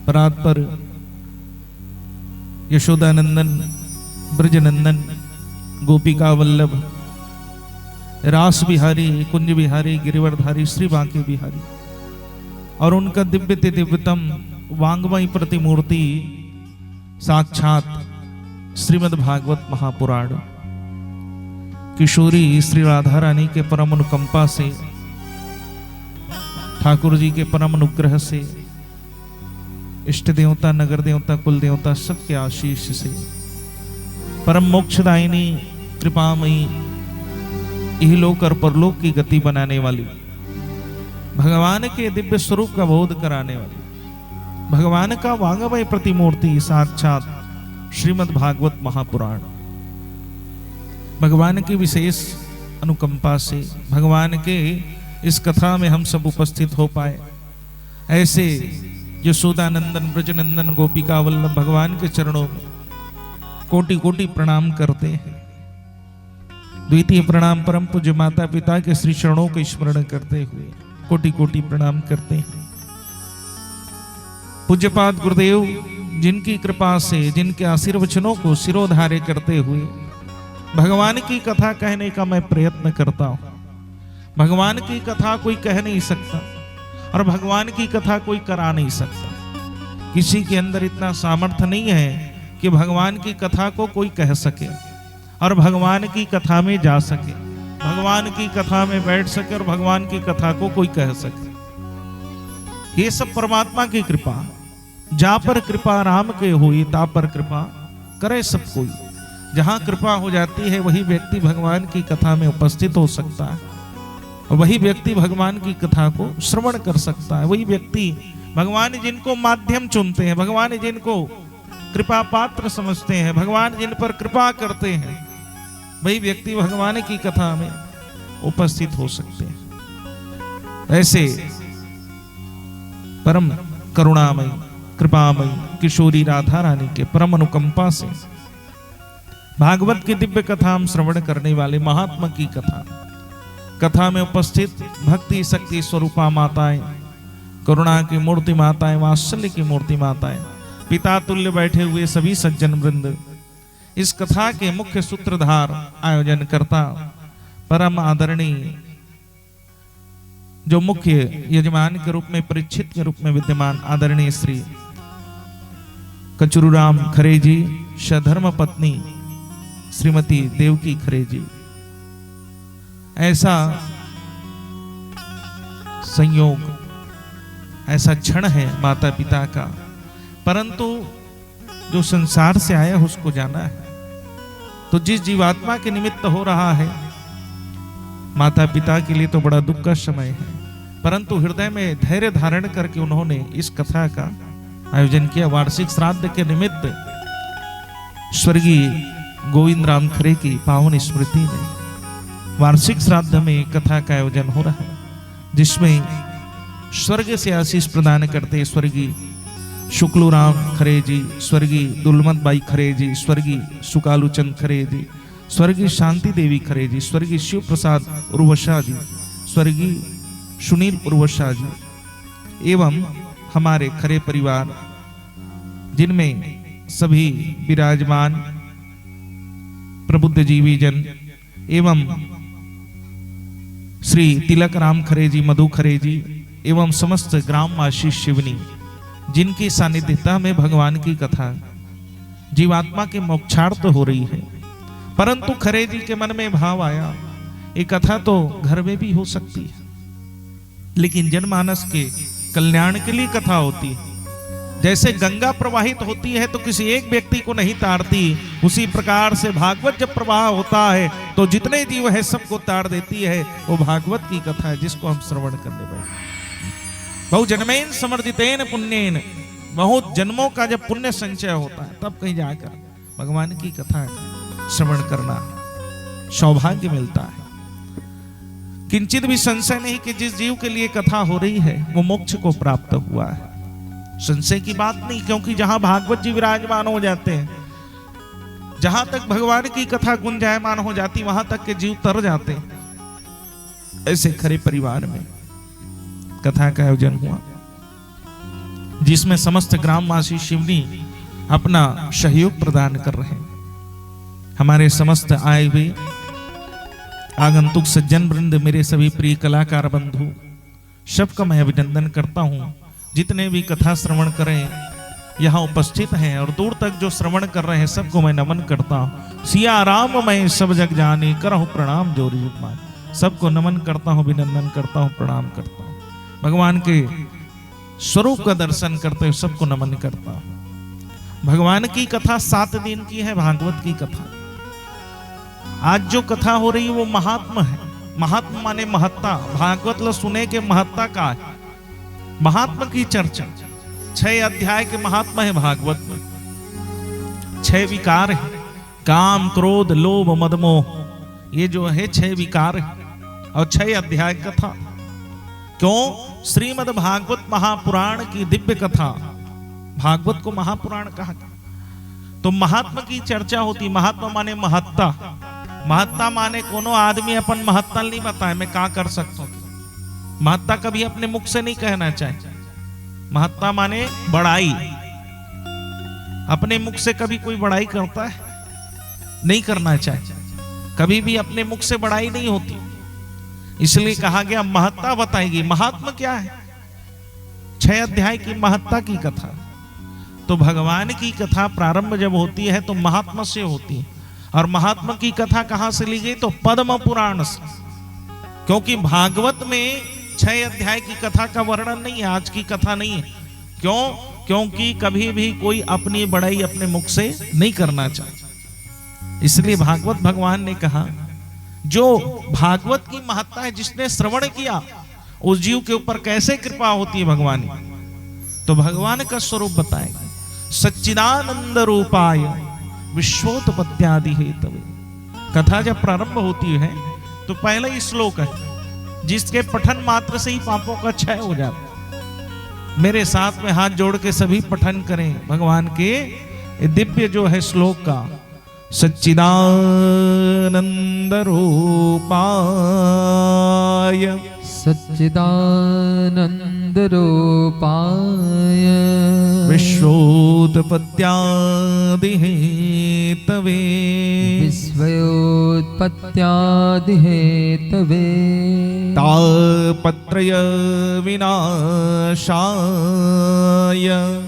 परात पर यशोदानंदन, ब्रजनंदन, गोपिका वल्लभ, रास बिहारी, कुंज बिहारी, गिरिवरधारी, श्री बांके बिहारी और उनका दिव्य ते दिव्यतम वांगमयी प्रतिमूर्ति साक्षात श्रीमद् भागवत महापुराण किशोरी श्री राधा रानी के परम अनुकंपा से, ठाकुर जी के परम अनुग्रह से, इष्ट देवता, नगर देवता, कुल देवता सबके आशीष से, परम मोक्षदायिनी कृपामयी इहलोक और परलोक की गति बनाने वाली, भगवान के दिव्य स्वरूप का बोध कराने वाली, भगवान का वांगमय प्रतिमूर्ति साक्षात श्रीमद् भागवत महापुराण, भगवान की विशेष अनुकंपा से भगवान के इस कथा में हम सब उपस्थित हो पाए, ऐसे यशोदानंदन, ब्रजनंदन, गोपिका वल्लभ भगवान के चरणों में कोटि कोटि प्रणाम करते हैं। द्वितीय प्रणाम परम पूज्य माता पिता के श्री चरणों को स्मरण करते हुए कोटि कोटि प्रणाम करते हैं। पूज्यपाद गुरुदेव जिनकी कृपा से, जिनके आशीर्वचनों को सिरोधार्य करते हुए भगवान की कथा कहने का मैं प्रयत्न करता हूं। भगवान की कथा कोई कह नहीं सकता और भगवान की कथा कोई करा नहीं सकता। किसी के अंदर इतना सामर्थ्य नहीं है कि भगवान की कथा को कोई कह सके और भगवान की कथा में जा सके, भगवान की कथा में बैठ सके और भगवान की कथा को कोई कह सके। ये सब परमात्मा की कृपा। जा पर कृपा राम के हुई, ता पर कृपा करे सब कोई। जहां कृपा हो जाती है वही व्यक्ति भगवान की कथा में उपस्थित हो सकता है, वही व्यक्ति भगवान की कथा को श्रवण कर सकता है, वही व्यक्ति भगवान जिनको माध्यम चुनते हैं, भगवान जिनको कृपा पात्र समझते हैं, भगवान जिन पर कृपा करते हैं, वही व्यक्ति भगवान की कथा में उपस्थित हो सकते हैं। ऐसे परम करुणामयी कृपामयी किशोरी राधा रानी के परम अनुकंपा से भागवत की दिव्य कथा हम श्रवण करने वाले महात्मा की कथा में उपस्थित भक्ति शक्ति स्वरूपा माताएं, करुणा की मूर्ति माताएं, वात्सल्य की मूर्ति माताएं, पिता तुल्य बैठे हुए सभी सज्जन वृंद, इस कथा के मुख्य सूत्रधार, आयोजन करता, परम आदरणीय जो मुख्य यजमान के रूप में, परीक्षित के रूप में विद्यमान आदरणीय श्री कचरूराम खरे जी, सधर्म पत्नी श्रीमती देवकी खरे जी। ऐसा संयोग, ऐसा क्षण है माता पिता का, परंतु जो संसार से आया है उसको जाना है। तो जिस जीवात्मा के निमित्त हो रहा है, माता पिता के लिए तो बड़ा दुख का समय है, परंतु हृदय में धैर्य धारण करके उन्होंने इस कथा का आयोजन किया। वार्षिक श्राद्ध के निमित्त स्वर्गीय गोविंद राम खरे की पावन स्मृति में वार्षिक श्राद्ध में कथा का आयोजन हो रहा है, जिसमें स्वर्ग से आशीष प्रदान करते स्वर्गीय शुक्लूराम खरे जी, स्वर्गीय दुलमत बाई खरे जी, स्वर्गीय सुकालूचंद खरे जी, स्वर्गीय शांति देवी खरे जी, स्वर्गीय शिव प्रसाद उर्वशा जी, स्वर्गीय सुनील उर्वशा जी एवं हमारे खरे परिवार, जिनमें सभी विराजमान प्रबुद्ध जीवी जन एवं श्री तिलक राम खरे जी, मधु खरे जी एवं समस्त ग्रामवासी शिवनी, जिनकी सानिध्यता में भगवान की कथा जीवात्मा के मोक्षार्थ हो रही है। परंतु खरे जी के मन में भाव आया, ये कथा तो घर में भी हो सकती है, लेकिन जनमानस के कल्याण के लिए कथा होती है। जैसे गंगा प्रवाहित होती है तो किसी एक व्यक्ति को नहीं तारती, उसी प्रकार से भागवत जब प्रवाह होता है तो जितने जीव है सबको तार देती है। वो भागवत की कथा है जिसको हम श्रवण करने बैठे। बहु जन्मेन समर्जितेन पुण्येन, बहुत जन्मों का जब पुण्य संचय होता है तब कहीं जाकर भगवान की कथा श्रवण करना सौभाग्य मिलता है। किंचित भी संशय नहीं कि जिस जीव के लिए कथा हो रही है वो मोक्ष को प्राप्त हुआ है। संशय की बात नहीं, क्योंकि जहां भागवत जी विराजमान हो जाते हैं, जहां तक भगवान की कथा गुंजायमान हो जाती वहां तक के जीव तर जाते हैं। ऐसे खरे परिवार में कथा का आयोजन हुआ। जिसमें समस्त ग्रामवासी शिवनी अपना सहयोग प्रदान कर रहे हैं। हमारे समस्त आए हुए आगंतुक सज्जन वृंद, मेरे सभी प्रिय कलाकार बंधु, सबका मैं अभिनंदन करता हूँ। जितने भी कथा श्रवण करें यहाँ उपस्थित हैं और दूर तक जो श्रवण कर रहे हैं, सबको मैं नमन करता हूँ। सिया राम मैं सब जग जाने, करहु प्रणाम जोरी मान। सबको नमन करता हूँ, अभिनंदन करता हूँ, प्रणाम करता हूँ। भगवान के स्वरूप का दर्शन करते हुए सबको नमन करता हूँ। भगवान की कथा 7 दिन की है, भागवत की कथा। आज जो कथा हो रही है वो महात्मा है। महात्मा माने महत्ता। भागवत ल सुने के महत्ता का है, महात्मा की चर्चा। 6 अध्याय के महात्मा है भागवत में। 6 विकार है, काम क्रोध लोभ मद मोह, ये जो है 6 विकार है और 6 अध्याय कथा। क्यों? श्रीमद् भागवत महापुराण की दिव्य कथा। भागवत को महापुराण कहा। तो महात्मा की चर्चा होती। महात्मा माने महत्ता। महत्ता माने कोनो आदमी अपन महत्ता नहीं बताए मैं क्या कर सकता हूं। महत्ता कभी अपने मुख से नहीं कहना चाहिए। महत्ता माने बड़ाई। अपने मुख से कभी कोई बड़ाई करता है? नहीं करना चाहिए। कभी भी अपने मुख से बड़ाई नहीं होती। इसलिए कहा गया महत्ता बताएगी। महात्मा क्या है? 6 अध्याय की महत्ता की कथा। तो भगवान की कथा प्रारंभ जब होती है तो महात्मा से होती है। और महात्मा की कथा कहां से ली गई? तो पद्म पुराण से। क्योंकि भागवत में 6 अध्याय की कथा का वर्णन नहीं है, आज की कथा नहीं है। क्यों? क्योंकि कभी भी कोई अपनी बड़ाई अपने मुख से नहीं करना चाहिए। इसलिए भागवत भगवान ने कहा जो भागवत की महत्ता है, जिसने श्रवण किया उस जीव के ऊपर कैसे कृपा होती है भगवान की। तो भगवान का स्वरूप बताएगा। सच्चिदानंद रूपाय विश्वोत्पत्त्यादि हेतवे। कथा जब प्रारंभ होती है तो पहला ही श्लोक है जिसके पठन मात्र से ही पापों का क्षय हो जाता। मेरे साथ में हाथ जोड़ के सभी पठन करें भगवान के दिव्य जो है श्लोक का। सच्चिदानंद रूपाय सच्चिदानंद रूपाय विश्वोत्पत्त्यादि हेतवे विश्वोत्पत्त्यादि हेतवे तापत्रय विनाशाय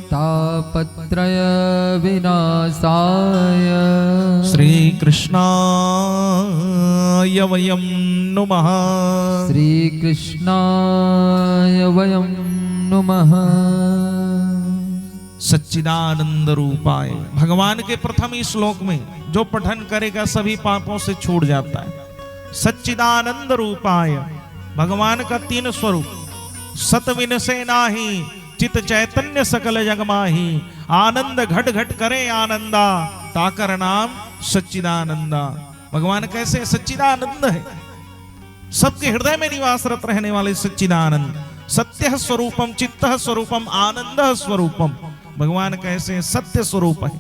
तापत्रय विनाशाय श्री कृष्णाय वयं नुमः श्री कृष्णाय वयं नुमः। सच्चिदानंद रूपाय। भगवान के प्रथम ही श्लोक में जो पठन करेगा सभी पापों से छूट जाता है। सच्चिदानंद रूपाय। भगवान का 3 स्वरूप। सत विन से नाही, चित चैतन्य सकल जगमाही, आनंद घट घट करे आनंदा, ताकर नाम सच्चिदानंदा। भगवान कैसे? सच्चिदानंद है, सबके हृदय में निवासरत रहने वाले सच्चिदानंद। सत्य स्वरूपम चित्त स्वरूपम आनंद स्वरूपम। भगवान कैसे? सत्य स्वरूप है।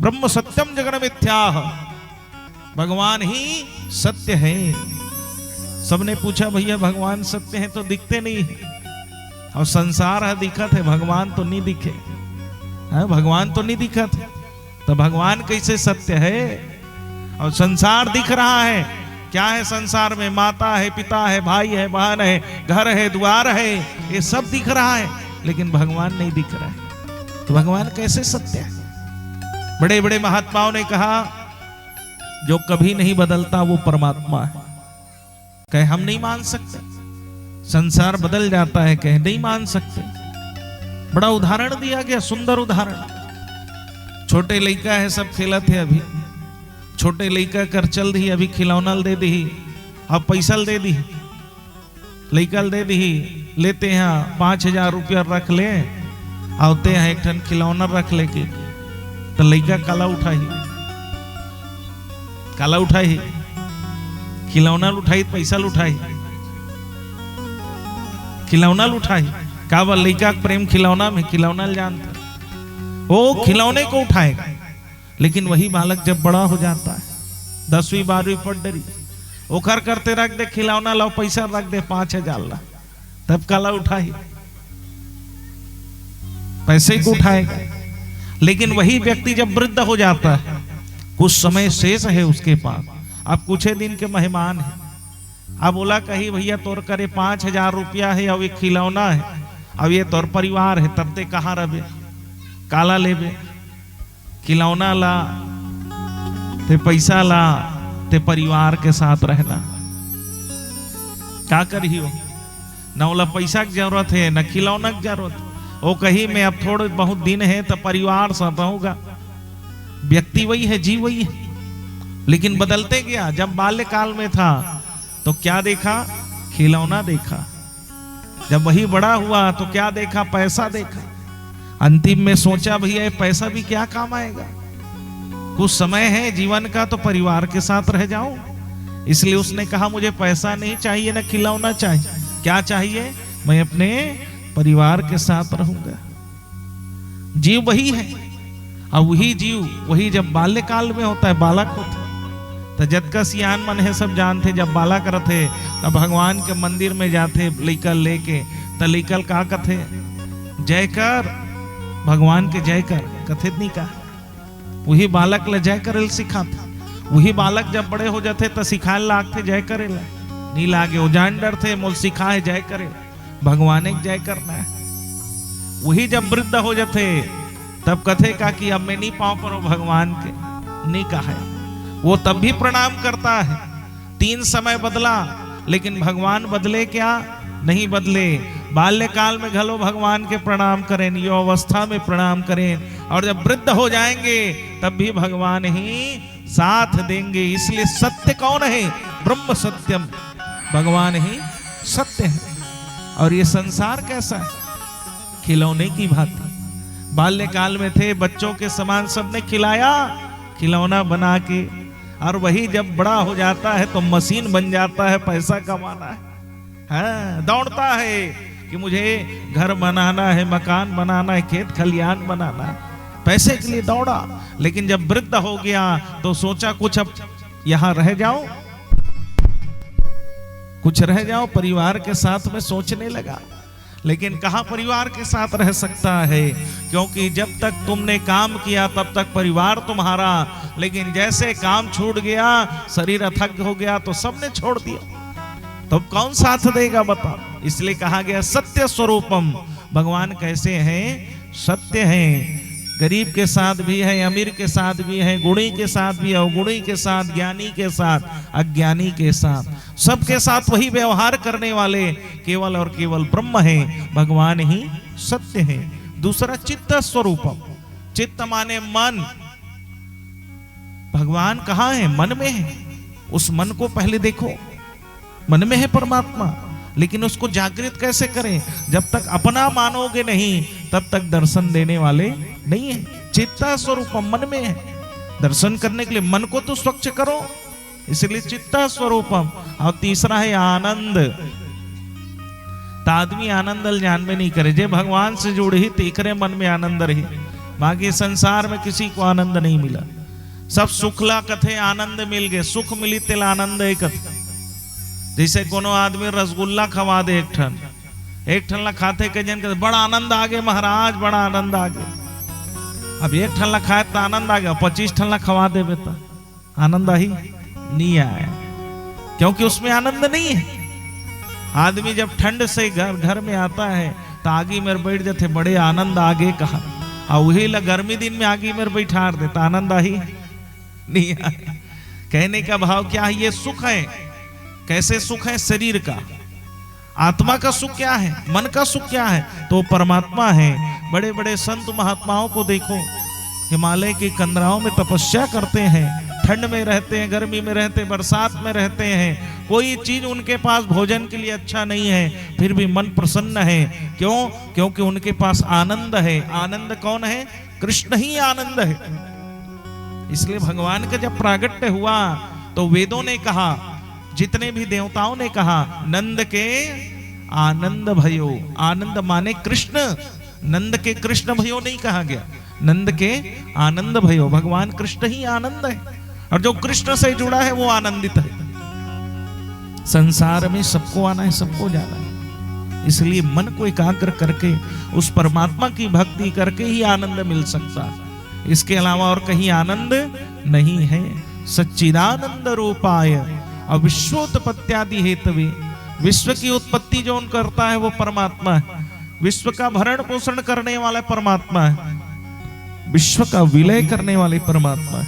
ब्रह्म सत्यम जगन मिथ्या। भगवान ही सत्य है। सबने पूछा भैया भगवान सत्य है तो दिखते नहीं है, और संसार है दिखत है, भगवान तो नहीं दिखे है। भगवान तो नहीं दिखत है तो भगवान कैसे सत्य है? और संसार दिख रहा है। क्या है संसार में? माता है, पिता है, भाई है, बहन है, घर है, द्वार है, ये सब दिख रहा है, लेकिन भगवान नहीं दिख रहा है। तो भगवान कैसे सत्य है? बड़े बड़े महात्माओं ने कहा जो कभी नहीं बदलता वो परमात्मा है। कहे हम नहीं मान सकते, संसार बदल जाता है, कहे नहीं मान सकते। बड़ा उदाहरण दिया गया, सुंदर उदाहरण। छोटे लड़का है, सब खेला थे, अभी छोटे लड़का कर चल दी, अभी खिलौना दे दी, अब पैसा दे दी, लड़का दे दी, लेते हैं 5000 रुपया रख ले, आते हैं एक ठन खिलौना रख लेके, तो लड़का काला उठाई, काला उठाई, खिलौना उठाई, पैसा उठाई, खिलौना उठाई। का बा लड़का प्रेम खिलौना में, खिलौना जानता, वो खिलौने को उठाएगा। लेकिन वही बालक जब बड़ा हो जाता है, 10वीं 12वीं पढ़ डरी, ओखर करते रख दे खिलौना, लो पैसा रख दे 5000 ला, तब काला उठाई। पैसे को उठाएगा। लेकिन वही व्यक्ति जब वृद्ध हो जाता है, कुछ समय शेष है उसके पास, अब कुछ दिन के मेहमान है, अब बोला कही भैया तोर करे 5,000 रुपया है और एक खिलौना है, अब ये तोर परिवार है, तब ते कहाँ रहे काला लेबे, खिलौना ला ते पैसा ला ते परिवार के साथ रहना, क्या करी हो न ओला पैसा की जरूरत है न खिलौना की जरूरत। वो कही मैं अब थोड़े बहुत दिन है तो परिवार साथ रहूंगा। व्यक्ति वही है, जीव वही है, लेकिन बदलते गया। जब बाल्यकाल में था तो क्या देखा, खिलौना देखा। जब वही बड़ा हुआ तो क्या देखा, पैसा देखा। अंतिम में सोचा भैया ये पैसा भी क्या काम आएगा, कुछ समय है जीवन का तो परिवार के साथ रह जाऊं। इसलिए उसने कहा मुझे पैसा नहीं चाहिए ना खिलौना चाहिए, क्या चाहिए, मैं अपने परिवार के साथ रहूंगा। जीव वही है, और वही जीव वही जब बाल्यकाल में होता है, बालक होता है तो जद का सियान मन है सब जानते। जब बालक रहते तब भगवान के मंदिर में जाते लइकल लेके, तो लइकल का कथे जय कर, भगवान के जय कर कथे नहीं का। वही बालक ले जय करे सिखाते। वही बालक जब बड़े हो जाते तो सिखाए लागते जय करे ला, नहीं लागे वो जान डर थे मोल सिखाए जय करे, भगवान एक जय करना है। वही जब वृद्ध हो जाते तब कथे का कि अब मैं नहीं पाऊं पर भगवान के नहीं कहा है। वो तब भी प्रणाम करता है। 3 समय बदला लेकिन भगवान बदले क्या, नहीं बदले। बाल्यकाल में घलो भगवान के प्रणाम करें, युवावस्था में प्रणाम करें, और जब वृद्ध हो जाएंगे तब भी भगवान ही साथ देंगे। इसलिए सत्य कौन है, ब्रह्म सत्यम, भगवान ही सत्य है। और ये संसार कैसा है, खिलौने की भांति। बाल्यकाल में थे बच्चों के समान, सबने खिलाया खिलौना बना के, और वही जब बड़ा हो जाता है तो मशीन बन जाता है, पैसा कमाना है। हाँ, दौड़ता है कि मुझे घर बनाना है, मकान बनाना है, खेत खलियान बनाना है, पैसे के लिए दौड़ा। लेकिन जब वृद्ध हो गया तो सोचा कुछ अब यहां रह जाओ, कुछ रह जाओ परिवार के साथ में सोचने लगा। लेकिन कहां परिवार के साथ रह सकता है, क्योंकि जब तक तुमने काम किया तब तक परिवार तुम्हारा, लेकिन जैसे काम छूट गया, शरीर अथक हो गया तो सबने छोड़ दिया, तो कौन साथ देगा बताओ। इसलिए कहा गया सत्य स्वरूपम, भगवान कैसे हैं, सत्य हैं। गरीब के साथ भी है, अमीर के साथ भी है, गुणी के साथ भी है, अवगुणी के साथ, ज्ञानी के साथ, अज्ञानी के साथ, सबके साथ वही व्यवहार करने वाले केवल और केवल ब्रह्म है, भगवान ही सत्य है। दूसरा चित्त स्वरूपम, चित्त माने मन। भगवान कहाँ है, मन में है। उस मन को पहले देखो, मन में है परमात्मा, लेकिन उसको जागृत कैसे करें, जब तक अपना मानोगे नहीं तब तक दर्शन देने वाले नहीं है। चित्ता स्वरूपम, मन में है। दर्शन करने के लिए मन को तो स्वच्छ करो, इसलिए चित्ता स्वरूपम। और तीसरा है आनंद। तो आदमी आनंद जान में नहीं करे, जे भगवान से जुड़े ही तीखरे मन में आनंद रही। बाकी संसार में किसी को आनंद नहीं मिला, सब सुखला कथे आनंद मिल गए, सुख मिली तिल आनंद एक कथे। जैसे कोनो आदमी रसगुल्ला खवा दे एक ठन ला खाते के जन बड़ा आनंद आ गए महाराज, बड़ा आनंद आ गया। अब एक ठन ला खाए तो आनंद आ गया, 25 ठन ला खवा दे तो आनंद ही नहीं आया, क्योंकि उसमें आनंद नहीं है। आदमी जब ठंड से घर में आता है तो आगी में बैठ जाते, बड़े आनंद आगे कहा, और वही ला गर्मी दिन में आगी में बैठा देता, आनंद ही नहीं आया। कहने का भाव क्या है, ये सुख है। कैसे सुख है, शरीर का। आत्मा का सुख क्या है, मन का सुख क्या है, तो परमात्मा है। बड़े बड़े संत महात्माओं को देखो, हिमालय के कंदराओं में तपस्या करते हैं, ठंड में रहते हैं, गर्मी में रहते हैं, बरसात में रहते हैं, कोई चीज उनके पास भोजन के लिए अच्छा नहीं है, फिर भी मन प्रसन्न है। क्यों, क्योंकि उनके पास आनंद है। आनंद कौन है, कृष्ण ही आनंद है। इसलिए भगवान का जब प्रागट्य हुआ तो वेदों ने कहा, जितने भी देवताओं ने कहा, नंद के आनंद भयो। आनंद माने कृष्ण, नंद के कृष्ण भयो नहीं कहा गया, नंद के आनंद भयो। भगवान कृष्ण ही आनंद है, और जो कृष्ण से जुड़ा है वो आनंदित है। संसार में सबको आना है, सबको जाना है, इसलिए मन को एकाग्र करके उस परमात्मा की भक्ति करके ही आनंद मिल सकता है। इसके अलावा और कहीं आनंद नहीं है। सच्चिदानंद रूपाय अविश्वोत्पत्त्यादि हेतवे, विश्व की उत्पत्ति जो करता है वो परमात्मा है, विश्व का भरण पोषण करने वाला परमात्मा है, विश्व का विलय करने वाले परमात्मा है,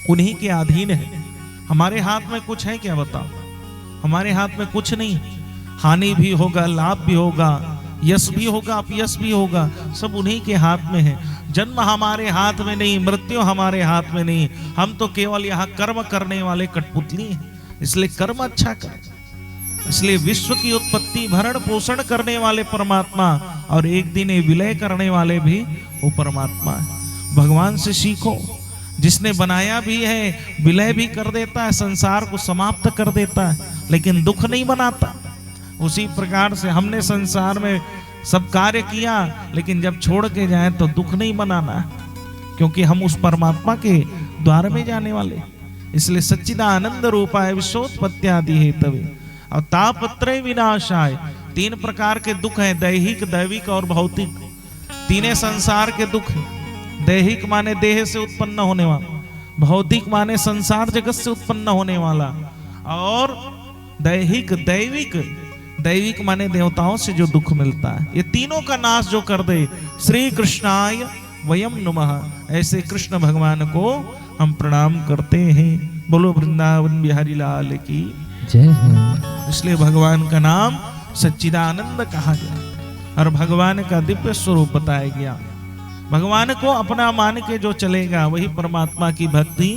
उन्हीं के अधीन है। हमारे हाथ में कुछ है क्या बताओ? हमारे हाथ में कुछ नहीं। हानि भी होगा, लाभ भी होगा, यश भी होगा, अपयश भी होगा, सब उन्हीं के हाथ में है। जन्म हमारे हाथ में नहीं, मृत्यु हमारे हाथ में नहीं। हम तो केवल यहाँ कर्म करने वाले कठपुतली हैं। इसलिए कर्म अच्छा करें। इसलिए विश्व की उत्पत्ति भरण पोषण करने वाले परमात्मा और एक दिन ये विलय करने वाले भी वो परमात्मा है। भगवान से सीखो, जिसने बनाया भी है, विलय भी कर देता है, संसार को समाप्त कर देता है, लेकिन दुख नहीं बनाता। उसी प्रकार से हमने संसार में सब कार्य किया, लेकिन जब छोड़ के जाए तो दुख नहीं मनाना, क्योंकि हम उस परमात्मा के द्वार में जाने वाले। इसलिए सच्चिदानंद रूपाय विश्वोत्पत्त्यादि हेतवे और तापत्रय विनाशाय, तीन प्रकार के दुख हैं, दैहिक, दैविक और भौतिक। तीनों संसार के दुख हैं। दैहिक माने देह से उत्पन्न होने वाला, भौतिक माने संसार जगत से उत्पन्न होने वाला, और दैहिक दैविक, दैविक माने देवताओं से जो दुख मिलता है। ये तीनों का नाश जो कर दे, श्री कृष्णाय वयम नमः, ऐसे कृष्ण भगवान को हम प्रणाम करते हैं। बोलो वृंदावन बिहारी लाल की जय हो। इसलिए भगवान का नाम सच्चिदानंद कहा गया और भगवान का दिव्य स्वरूप बताया गया। भगवान को अपना मान के जो चलेगा वही परमात्मा की भक्ति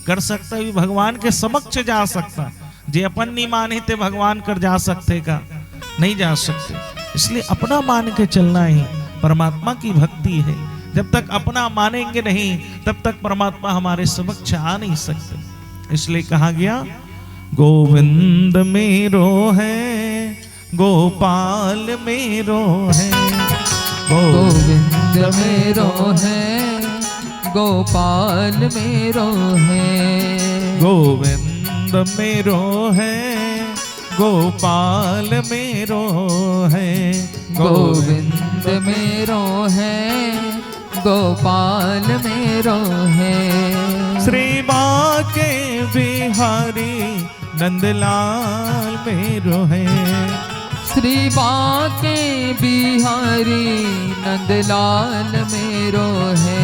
कर सकता है, भगवान के समक्ष जा सकता। जे अपन नहीं माने थे भगवान कर जा सकते का? नहीं जा सकते। इसलिए अपना मान के चलना ही परमात्मा की भक्ति है। जब तक अपना मानेंगे नहीं तब तक परमात्मा हमारे समक्ष आ नहीं सकते। इसलिए कहा गया गोविंद मेरो है, गोपाल मेरो है, गोविंद मेरो है, गोपाल मेरो है, गोविंद मेरो है, गोपाल मेरो है, गोविंद मेरो है, गोपाल मेरो है। श्री बाके बिहारी नंदलाल मेरो है, श्री बाके बिहारी नंदलाल मेरो है,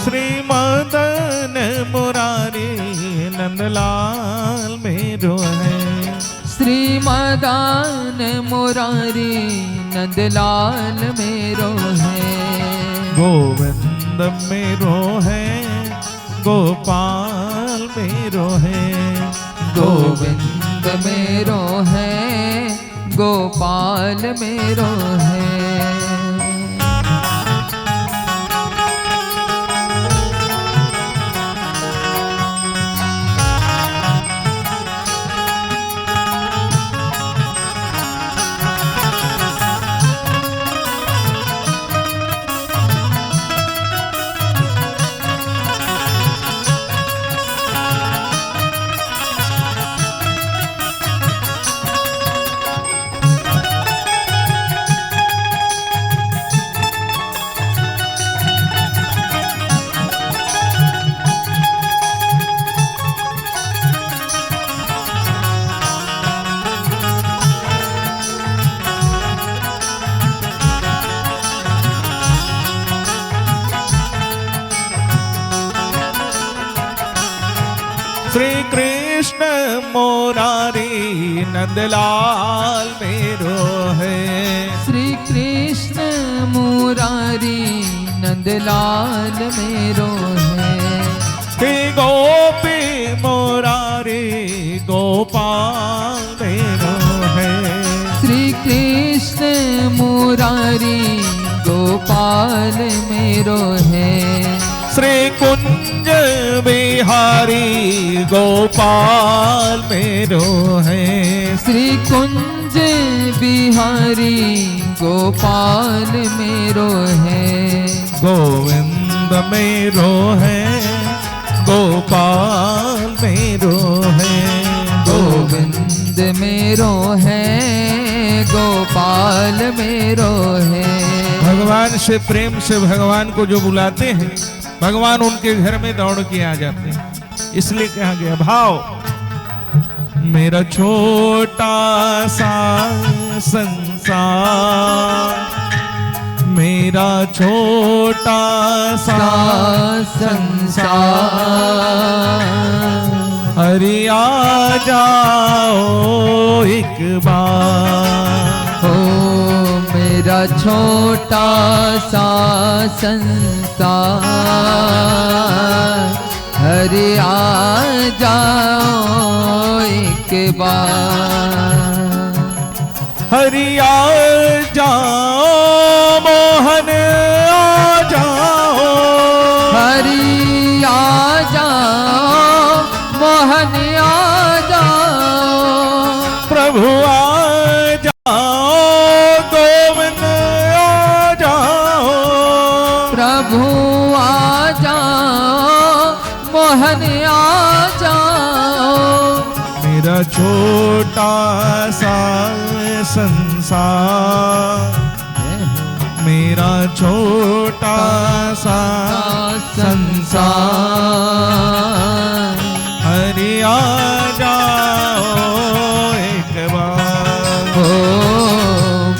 श्री मदन मुरारी नंदलाल मेरो है, श्री मदन मुरारी नंदलाल मेरो है। गोविंद मेरो है, गोपाल मेरो है, गोविंद मेरो है, गोपाल मेरो है। श्री कृष्ण मुरारी नंदलाल मेरो है, श्री कृष्ण मुरारी नंदलाल मेरो है, श्री गोपी मुरारी गोपाल मेरो है, श्री कृष्ण मुरारी गोपाल मेरो है, श्री कुंज बिहारी गोपाल मेरो है, श्री कुंज बिहारी गोपाल मेरो है। गोविंद मेरो है, गोपाल मेरो है, गोविंद मेरो है, गोपाल गोपाल मेरो है। भगवान से प्रेम से भगवान को जो बुलाते हैं, भगवान उनके घर में दौड़ के आ जाते हैं। इसलिए कहा गया भाव, मेरा छोटा सा संसार, मेरा छोटा सा संसार, हरि आ जाओ एक बार। हो मेरा छोटा सा संसार, हरि आ जाओ एक बार। हरि आ जाओ मोहन आ जाओ, हरि आ जाओ मोहन आ जाओ, प्रभु आ जाओ गोविंद आ जाओ, प्रभु आ जाओ मोहन आ जाओ। मेरा छोटा सा संसार, मेरा छोटा सा संसार, हरि आ जाओ एक बार। हो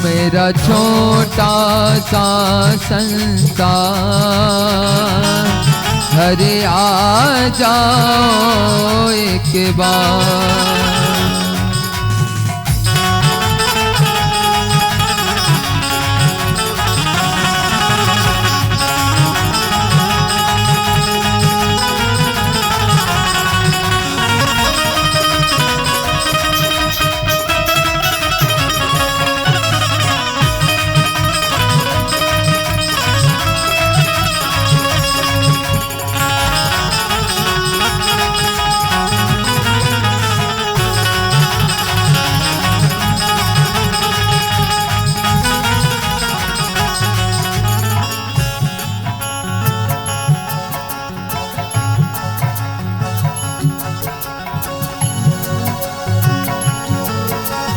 मेरा छोटा सा संसार, हरि आ जाओ एक बार।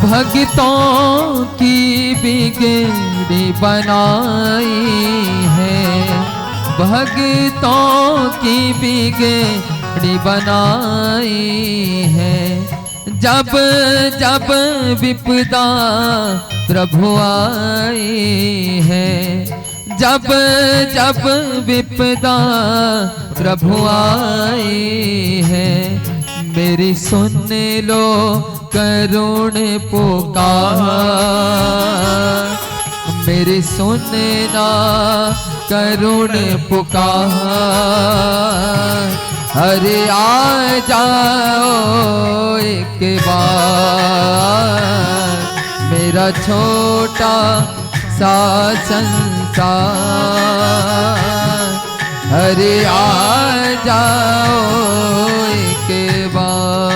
भक्तों की बिगड़ी बनाई है, भक्तों की बिगड़ी बनाई है। जब जब विपदा प्रभु आई है, जब जब विपदा प्रभु आई है। मेरी सुन लो करुण पुकार, मेरी सुनना करुण पुकार। हरि आ जाओ एक बार, मेरा छोटा सा संसार, हरि आ जाओ एक बार।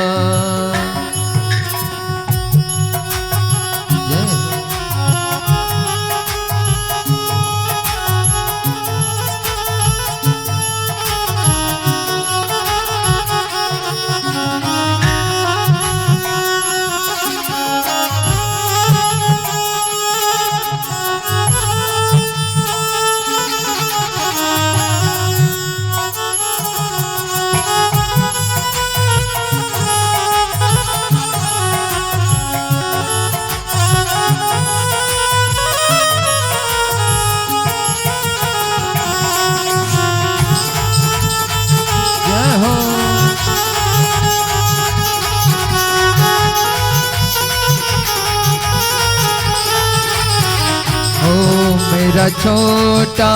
मेरा छोटा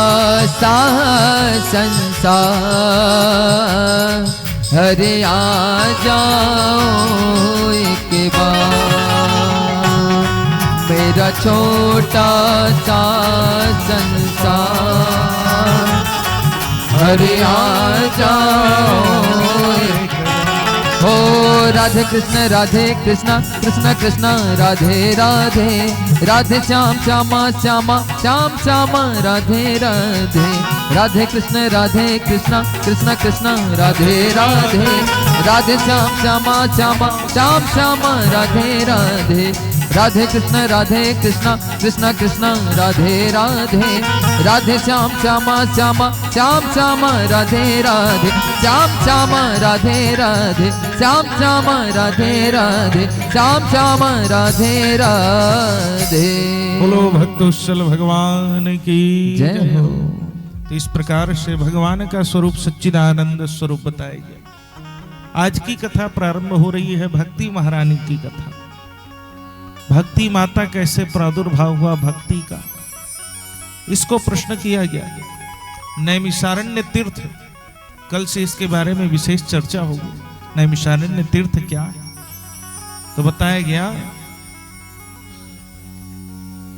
सा संसार, हरि आ जाओ एक बार। मेरा छोटा सा संसार, हरि आ जाओ एक बार। हो राधे कृष्ण कृष्ण कृष्ण राधे राधे, राधे श्याम श्यामा श्यामा श्याम श्यामा राधे राधे। राधे कृष्ण कृष्ण कृष्ण राधे राधे, राधे श्याम श्यामा श्यामा श्याम श्यामा राधे राधे। राधे कृष्ण कृष्ण कृष्ण राधे राधे राधे श्याम श्यामा श्यामा श्याम श्यामा राधे राधे श्याम श्यामा राधे राधे श्याम श्यामा राधे राधे श्याम श्यामा राधे राधे। बोलो भक्तवत्सल भगवान की जय हो। तो इस प्रकार से भगवान का स्वरूप सच्चिदानंद स्वरूप बताया गया। आज की कथा प्रारंभ हो रही है भक्ति महारानी की कथा। भक्ति माता कैसे प्रादुर्भाव हुआ भक्ति का, इसको प्रश्न किया गया। नैमिषारण्य तीर्थ, कल से इसके बारे में विशेष चर्चा होगी। नैमिषारण्य तीर्थ क्या है, तो बताया गया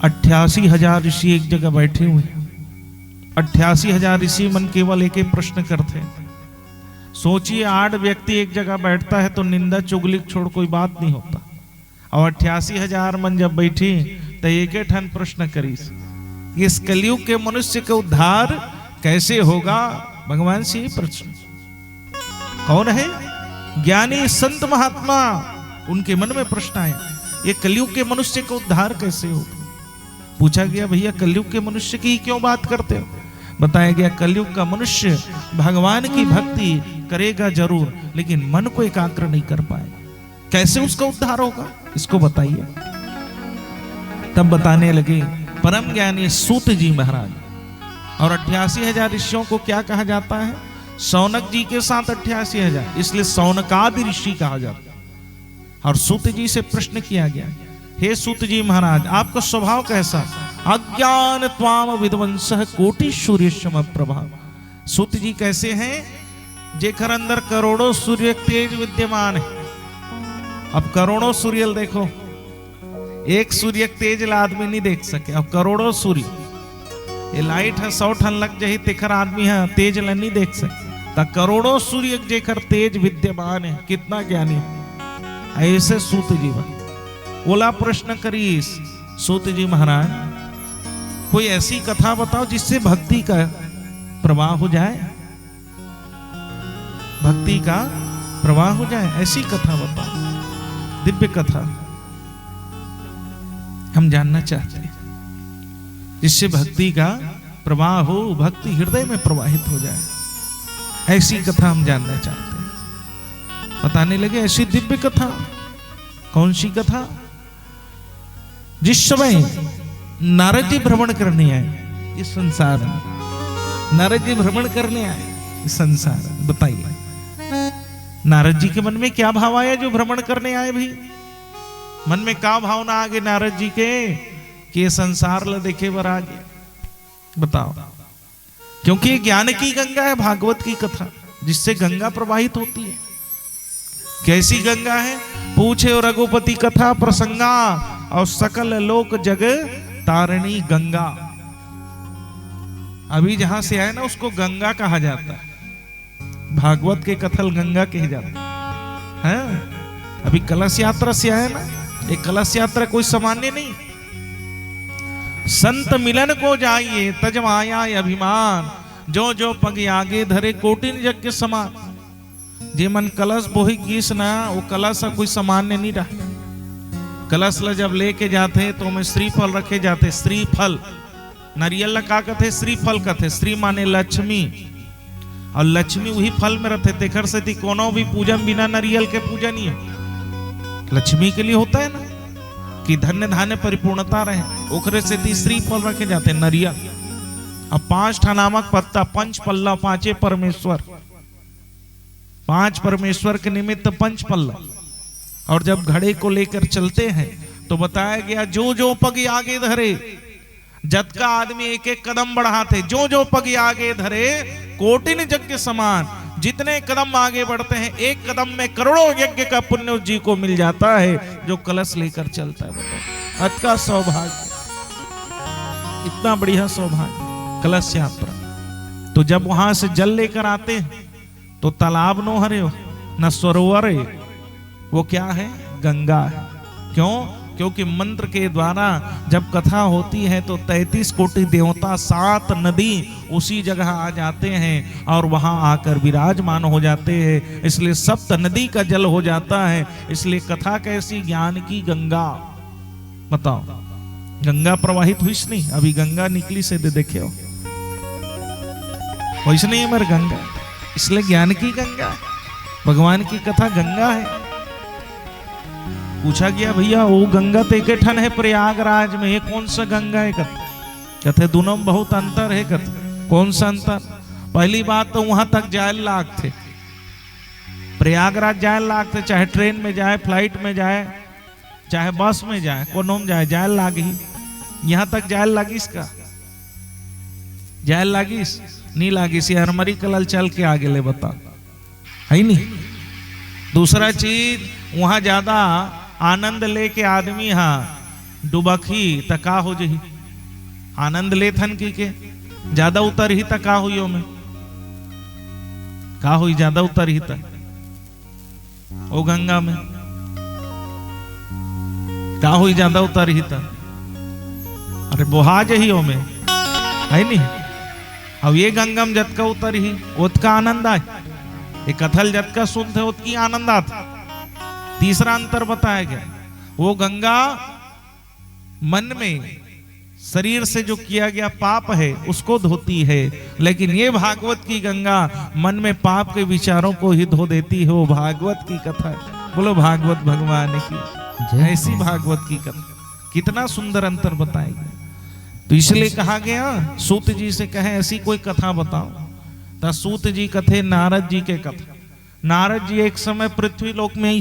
88,000 ऋषि एक जगह बैठे हुए हैं। 88,000 ऋषि मन केवल एक एक प्रश्न करते हैं। सोचिए 8 व्यक्ति एक जगह बैठता है तो निंदा चुगली छोड़ कोई बात नहीं होता, और 88,000 मन जब बैठी तो एक एक ठन प्रश्न करी, इस कलयुग के मनुष्य का उद्धार कैसे होगा। भगवान से ये प्रश्न, कौन है ज्ञानी संत महात्मा, उनके मन में प्रश्न आया, ये कलयुग के मनुष्य का उद्धार कैसे होगा। पूछा गया भैया कलयुग के मनुष्य की क्यों बात करते हो। बताया गया कलयुग का मनुष्य भगवान की भक्ति करेगा जरूर, लेकिन मन को एकाग्र नहीं कर पाए, कैसे उसका उद्धार होगा, इसको बताइए। तब बताने लगे परम ज्ञानी सूत जी महाराज। और 88,000 ऋषियों को क्या कहा जाता है, सौनक जी के साथ 88,000, इसलिए सौनकादि ऋषि कहा जाता है। और सूत जी से प्रश्न किया गया, हे सूत जी महाराज आपका स्वभाव कैसा। अज्ञान त्वाम विध्वंसः कोटि सूर्य सम प्रभा। सूत जी कैसे हैं, जेकर अंदर करोड़ों सूर्य तेज विद्यमान है। अब करोड़ों सूर्य देखो, एक सूर्य तेज ला आदमी नहीं देख सके, अब करोड़ों सूर्य, ये लाइट है 100 ठन लग जाही तेखर आदमी है तेज ला नहीं देख सके, तो करोड़ों सूर्य जेकर तेज विद्यमान है, कितना ज्ञानी है। ऐसे सूत जी बोला प्रश्न करीस, सूत जी महाराज कोई ऐसी कथा बताओ जिससे भक्ति का प्रवाह हो जाए, भक्ति का प्रवाह हो जाए, ऐसी कथा बताओ, दिव्य कथा हम जानना चाहते हैं, जिससे भक्ति का प्रवाह हो, भक्ति हृदय में प्रवाहित हो जाए, ऐसी कथा हम जानना चाहते हैं। बताने लगे ऐसी दिव्य कथा। कौन सी कथा, जिस समय नारद जी भ्रमण करने आए इस संसार में, नारद जी भ्रमण करने आए इस संसार में, बताइए नारद जी के मन में क्या भाव आया जो भ्रमण करने आए। भी मन में क्या भावना आ गई नारद जी के कि ये संसार ला देखे बर आ गए, बताओ। क्योंकि ये ज्ञान की गंगा है, भागवत की कथा, जिससे गंगा प्रवाहित होती है। कैसी गंगा है, पूछे और रघुपति कथा प्रसंगा, और सकल लोक जग तारणी गंगा। अभी जहां से आए ना उसको गंगा कहा जाता है, भागवत के कथल गंगा कहे जाते हैं। अभी कलश यात्रा से आए ना, एक कलश यात्रा कोई सामान्य नहीं। संत मिलन को जाइए तज माया अभिमान, जो जो पग आगे धरे कोटिन जग के समान। जे मन कलश बोही गीस ना, वो कलश कोई सामान्य नहीं रहा। कलश ला जब लेके जाते तो में श्रीफल रखे जाते, श्रीफल नारियल ला का कहते, श्रीफल कहते। श्री माने लक्ष्मी, और लक्ष्मी वही फल में रहते, तेखर से थी कोनो भी पूजन बिना नारियल के पूजा नहीं हो। लक्ष्मी के लिए होता है ना कि धन्य धान्य परिपूर्णता रहे, ओकरे से थी श्रीफल रखे जाते नारियल। अब 5 ठा नामक पत्ता, 5 पल्ला, 5 परमेश्वर, 5 परमेश्वर के निमित्त 5 पल्ला। और जब घड़े को लेकर चलते हैं तो बताया गया जो जो पग आगे धरे, जत का आदमी एक एक कदम बढ़ाते, जो जो पग आगे धरे कोटिन जग के समान। जितने कदम आगे बढ़ते हैं एक कदम में करोड़ों यज्ञ का पुण्य उस जी को मिल जाता है जो कलश लेकर चलता है। बताओ अत का सौभाग्य, इतना बढ़िया सौभाग्य कलश यात्रा। तो जब वहां से जल लेकर आते हैं तो तालाब नो हरे हो न सरोवर है, वो क्या है, गंगा है। क्यों, क्योंकि मंत्र के द्वारा जब कथा होती है तो 33 कोटि देवता 7 नदी उसी जगह आ जाते हैं और वहां आकर विराजमान हो जाते हैं, इसलिए 7 नदी का जल हो जाता है। इसलिए कथा कैसी, ज्ञान की गंगा। बताओ, गंगा प्रवाहित हुई नहीं? अभी गंगा निकली से देखे हो, वैसे नहीं मर गंगा, इसलिए ज्ञान की गंगा, भगवान की कथा गंगा है। पूछा गया भैया वो गंगा तो एक ठन है प्रयागराज में, ये कौन सा गंगा है? कहते दोनों में बहुत अंतर है। कहते कौन सा अंतर? पहली बात तो वहां तक जाए लाग थे, प्रयागराज जाए लाग थे, चाहे ट्रेन में जाए, फ्लाइट में जाए, चाहे बस में जाए, कोनो में जाए, जाए लाग ही। यहां तक जाए लागिस का, जाए लागिस नहीं लागिस, ये हरमरी कलल चल के आगे ले बता है नहीं। दूसरा चीज वहां ज्यादा आनंद लेके आदमी डुबकी तका हो जही, आनंद ले थन की के ज्यादा उतर ही तका हुई में का हुई, ज्यादा उतर ही तक ओ गंगा में का हुई, ज्यादा उतर ही तक, अरे बोहा जही ओ में है नहीं। अब ये गंगा में जत का उतर ही ओत का आनंद आए, ये कथल जत का सुनते उतकी आनंद आता। तीसरा अंतर बताया गया, वो गंगा मन में शरीर से जो किया गया पाप है उसको धोती है, लेकिन ये भागवत की गंगा मन में पाप के विचारों को ही धो देती है। वो भागवत की कथा है, बोलो भागवत भगवान की, ऐसी भागवत की कथा, कितना सुंदर अंतर बताएगी। तो इसलिए कहा गया सूत जी से कहे ऐसी कोई कथा बताओ, तो सूत जी कथे नारद जी के कथा। नारद जी एक समय पृथ्वी लोक में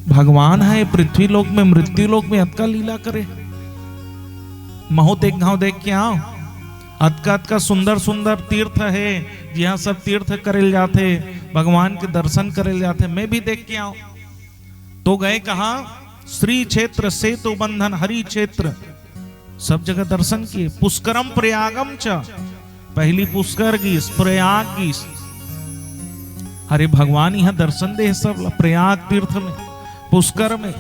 भगवान है, पृथ्वी लोक में मृत्यु लोक में अतका लीला करे, महो देख गांव देख के आओ, अतका सुंदर सुंदर तीर्थ है जहाँ सब तीर्थ करेल जाते, भगवान के दर्शन करेल जाते, मैं भी देख के आओ। तो गए कहा श्री क्षेत्र, सेतु बंधन, हरि क्षेत्र, सब जगह दर्शन किए। पुष्करम प्रयागम च, पहली पुष्कर गीस, प्रयाग गीस, अरे भगवान यहाँ दर्शन दे सब, प्रयाग तीर्थ में, पुष्कर में,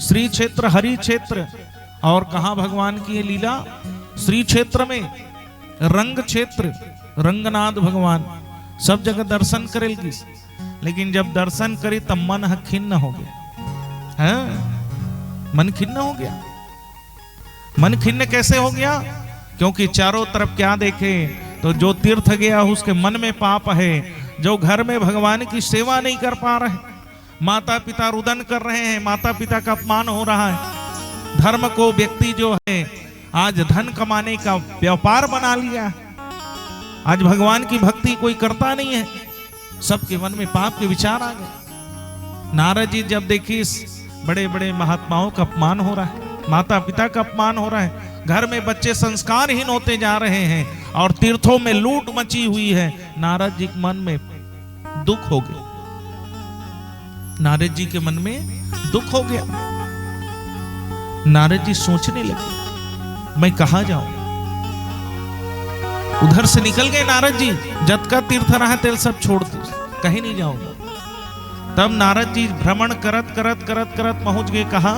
श्री क्षेत्र, हरि क्षेत्र, और कहा भगवान की ये लीला श्री क्षेत्र में, रंग क्षेत्र, रंगनाथ भगवान, सब जगह दर्शन करेगी। लेकिन जब दर्शन करे तब मन खिन्न हो गया है, मन खिन्न हो गया। मन खिन्न कैसे हो गया? क्योंकि चारों तरफ क्या देखे, तो जो तीर्थ गया उसके मन में पाप है, जो घर में भगवान की सेवा नहीं कर पा रहे, माता पिता रुदन कर रहे हैं, माता पिता का अपमान हो रहा है, धर्म को व्यक्ति जो है आज धन कमाने का व्यापार बना लिया, आज भगवान की भक्ति कोई करता नहीं है, सबके मन में पाप के विचार आ गए। नारद जी जब देखी बड़े बड़े महात्माओं का अपमान हो रहा है, माता पिता का अपमान हो रहा है, घर में बच्चे संस्कारहीन होते जा रहे हैं और तीर्थों में लूट मची हुई है, नारद जी के मन में दुख हो गया, नारद जी के मन में दुख हो गया। नारद जी सोचने लगे मैं कहां जाऊं, उधर से निकल गए नारद जी, जत का तीर्थ रहा तेल सब छोड़ दो, कहीं नहीं जाऊंगा। तब नारद जी भ्रमण करत करत करत करत पहुंच गए, कहा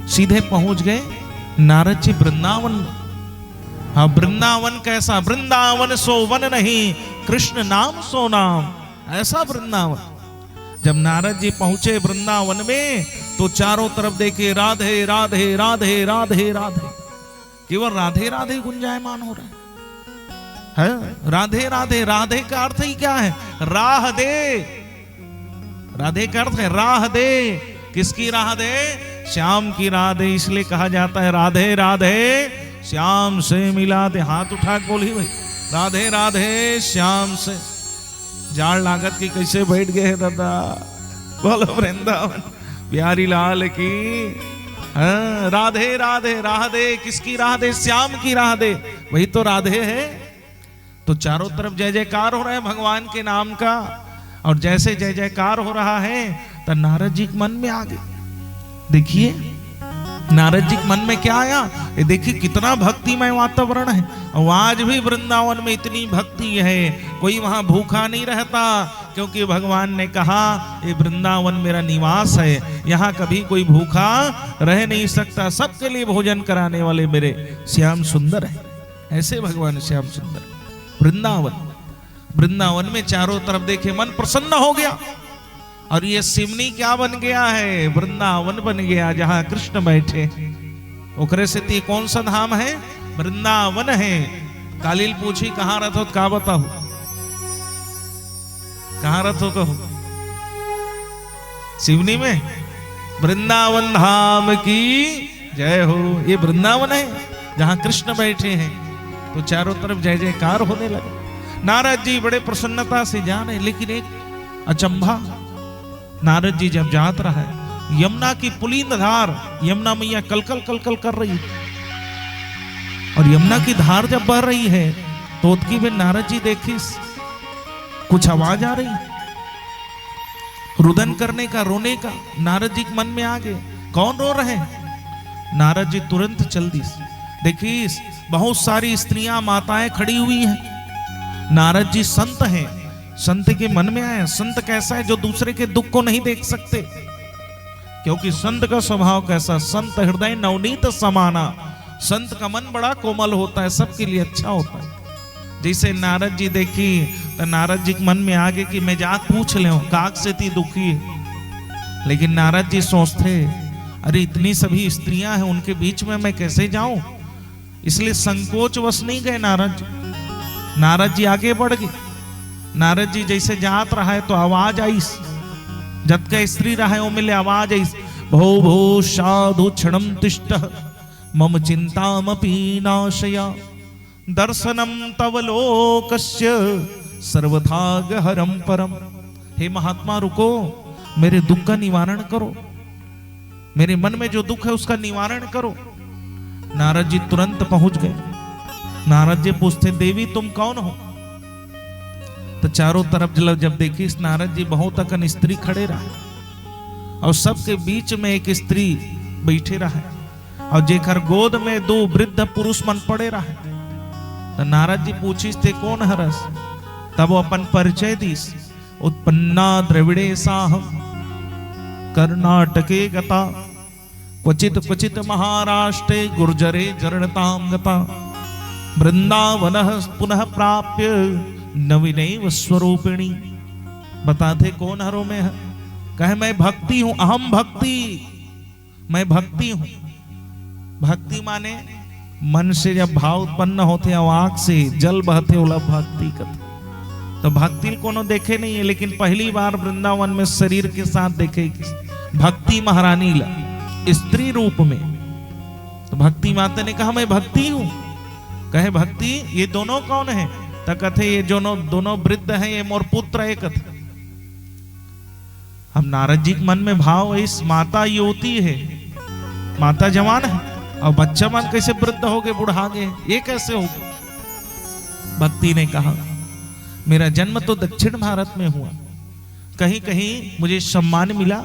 सीधे पहुंच गए नारद जी वृंदावन। हाँ, वृंदावन कैसा? वृंदावन सो वन नहीं, कृष्ण नाम सो नाम, ऐसा वृंदावन। जब नारद जी पहुंचे वृंदावन में तो चारों तरफ देखे राधे राधे राधे राधे राधे, केवल राधे राधे गुंजायमान हो रहा है। राधे राधे, राधे का अर्थ ही क्या है? राह दे, राधे का अर्थ है राह दे। किसकी राह दे? श्याम की राह दे, इसलिए कहा जाता है राधे राधे श्याम से मिला दे। हाथ उठा के बोली भाई, राधे राधे श्याम से। जाड़ लागत की कैसे बैठ गए दादा, बोलो वृंदावन बिहारी लाल की। राधे राधे, राह दे, किसकी राह दे? श्याम की राह दे, वही तो राधे है। तो चारों तरफ जय जयकार हो रहा है भगवान के नाम का, और जैसे जय जयकार हो रहा है तो नारद जी के मन में आ गए। देखिए नारद जी के मन में क्या आया, ये देखिए कितना भक्तिमय वातावरण है, और आज भी वृंदावन में इतनी भक्ति है, कोई वहां भूखा नहीं रहता, क्योंकि भगवान ने कहा ये वृंदावन मेरा निवास है, यहाँ कभी कोई भूखा रह नहीं सकता, सबके लिए भोजन कराने वाले मेरे श्याम सुंदर है। ऐसे भगवान श्याम सुंदर। वृंदावन, वृंदावन में चारों तरफ देखे मन प्रसन्न हो गया, और ये सिवनी क्या बन गया है? वृंदावन बन गया, जहां कृष्ण बैठे। ओकरे से ती कौन सा धाम है? वृंदावन है। कालील पूछी कहां रथ हो? का बताओ कहां रथ हो? कहो सिवनी में। वृंदावन धाम की जय हो। ये वृंदावन है जहां कृष्ण बैठे हैं। तो चारों तरफ जय जयकार होने लगे। नारद जी बड़े प्रसन्नता से जा रहे, लेकिन एक अचंभा। नारद जी जब जात रहा है, यमुना की पुलिंद धार, यमुना मैया कलकल कलकल कर रही है, और यमुना की धार जब बह रही है तो उसकी भी नारद जी देखी कुछ आवाज आ रही, रुदन करने का, रोने का। नारद जी के मन में आ गए, कौन रो रहे हैं? नारद जी तुरंत चल दी। देखिए बहुत सारी स्त्रियां माताएं खड़ी हुई हैं। नारद जी संत हैं। संत के मन में आया, संत कैसा है? जो दूसरे के दुख को नहीं देख सकते, क्योंकि संत का स्वभाव कैसा? संत हृदय नवनीत समाना। संत का मन बड़ा कोमल होता है, सबके लिए अच्छा होता है। जैसे नारद जी देखी तो नारद जी के मन में आ गए कि मैं जा पूछ ले काक से ती दुखी है। लेकिन नारद जी सोचते, अरे इतनी सभी स्त्रियां हैं, उनके बीच में मैं कैसे जाऊं? इसलिए संकोच वश नहीं गए नारद जी। नारद जी आगे बढ़ गए। नारद जी जैसे जात रहा है तो आवाज आई, जब का स्त्री रहा है वो मिले आवाज आई, भो भो साधु क्षणम तिष्ठ मम चिंतामपि नाशया दर्शनम तव लोकस्य सर्वथा गहरम परम। हे महात्मा रुको, मेरे दुख का निवारण करो, मेरे मन में जो दुख है उसका निवारण करो। नारद जी तुरंत पहुंच गए। नारद जी पूछते, देवी तुम कौन हो? तो चारों तरफ जब देखी नारद जी बहुत अकन स्त्री खड़े रहे, और सबके बीच में एक स्त्री बैठे रहे, और जेकर गोद में दो वृद्ध पुरुष मन पड़े रहे। तो नारद जी पूछी थे कौन हरस? तब वो अपन परिचय दीस, उत्पन्ना द्रविड़े साहम कर्नाटके गता क्वचित क्वचित महाराष्ट्रे गुर्जरे जरणताम गता वृंदावनः पुनः प्राप्य नवीनैव स्वरूपिणी। बताते कौन हरो में है? कहे मैं भक्ति हूं, अहम भक्ति, मैं भक्ति हूं। भक्ति माने मन से जब भाव उत्पन्न होते हैं, आंख से जल बहते होला भक्ति कथा। तो भक्ति कोनो देखे नहीं है, लेकिन पहली बार वृंदावन में शरीर के साथ देखे भक्ति महारानी ला स्त्री रूप में। तो भक्ति माता ने कहा मैं भक्ति हूं। कहे भक्ति ये दोनों कौन है? तो कथे ये दोनों वृद्ध हैं, ये मोर पुत्र है कथे। हम नारद जी के मन में भाव, इस माता युवती है, माता जवान है, और बच्चा मन कैसे वृद्ध हो गए, बुढ़ा गए, ये कैसे हो गए? भक्ति ने कहा मेरा जन्म तो दक्षिण भारत में हुआ, कहीं कहीं मुझे सम्मान मिला,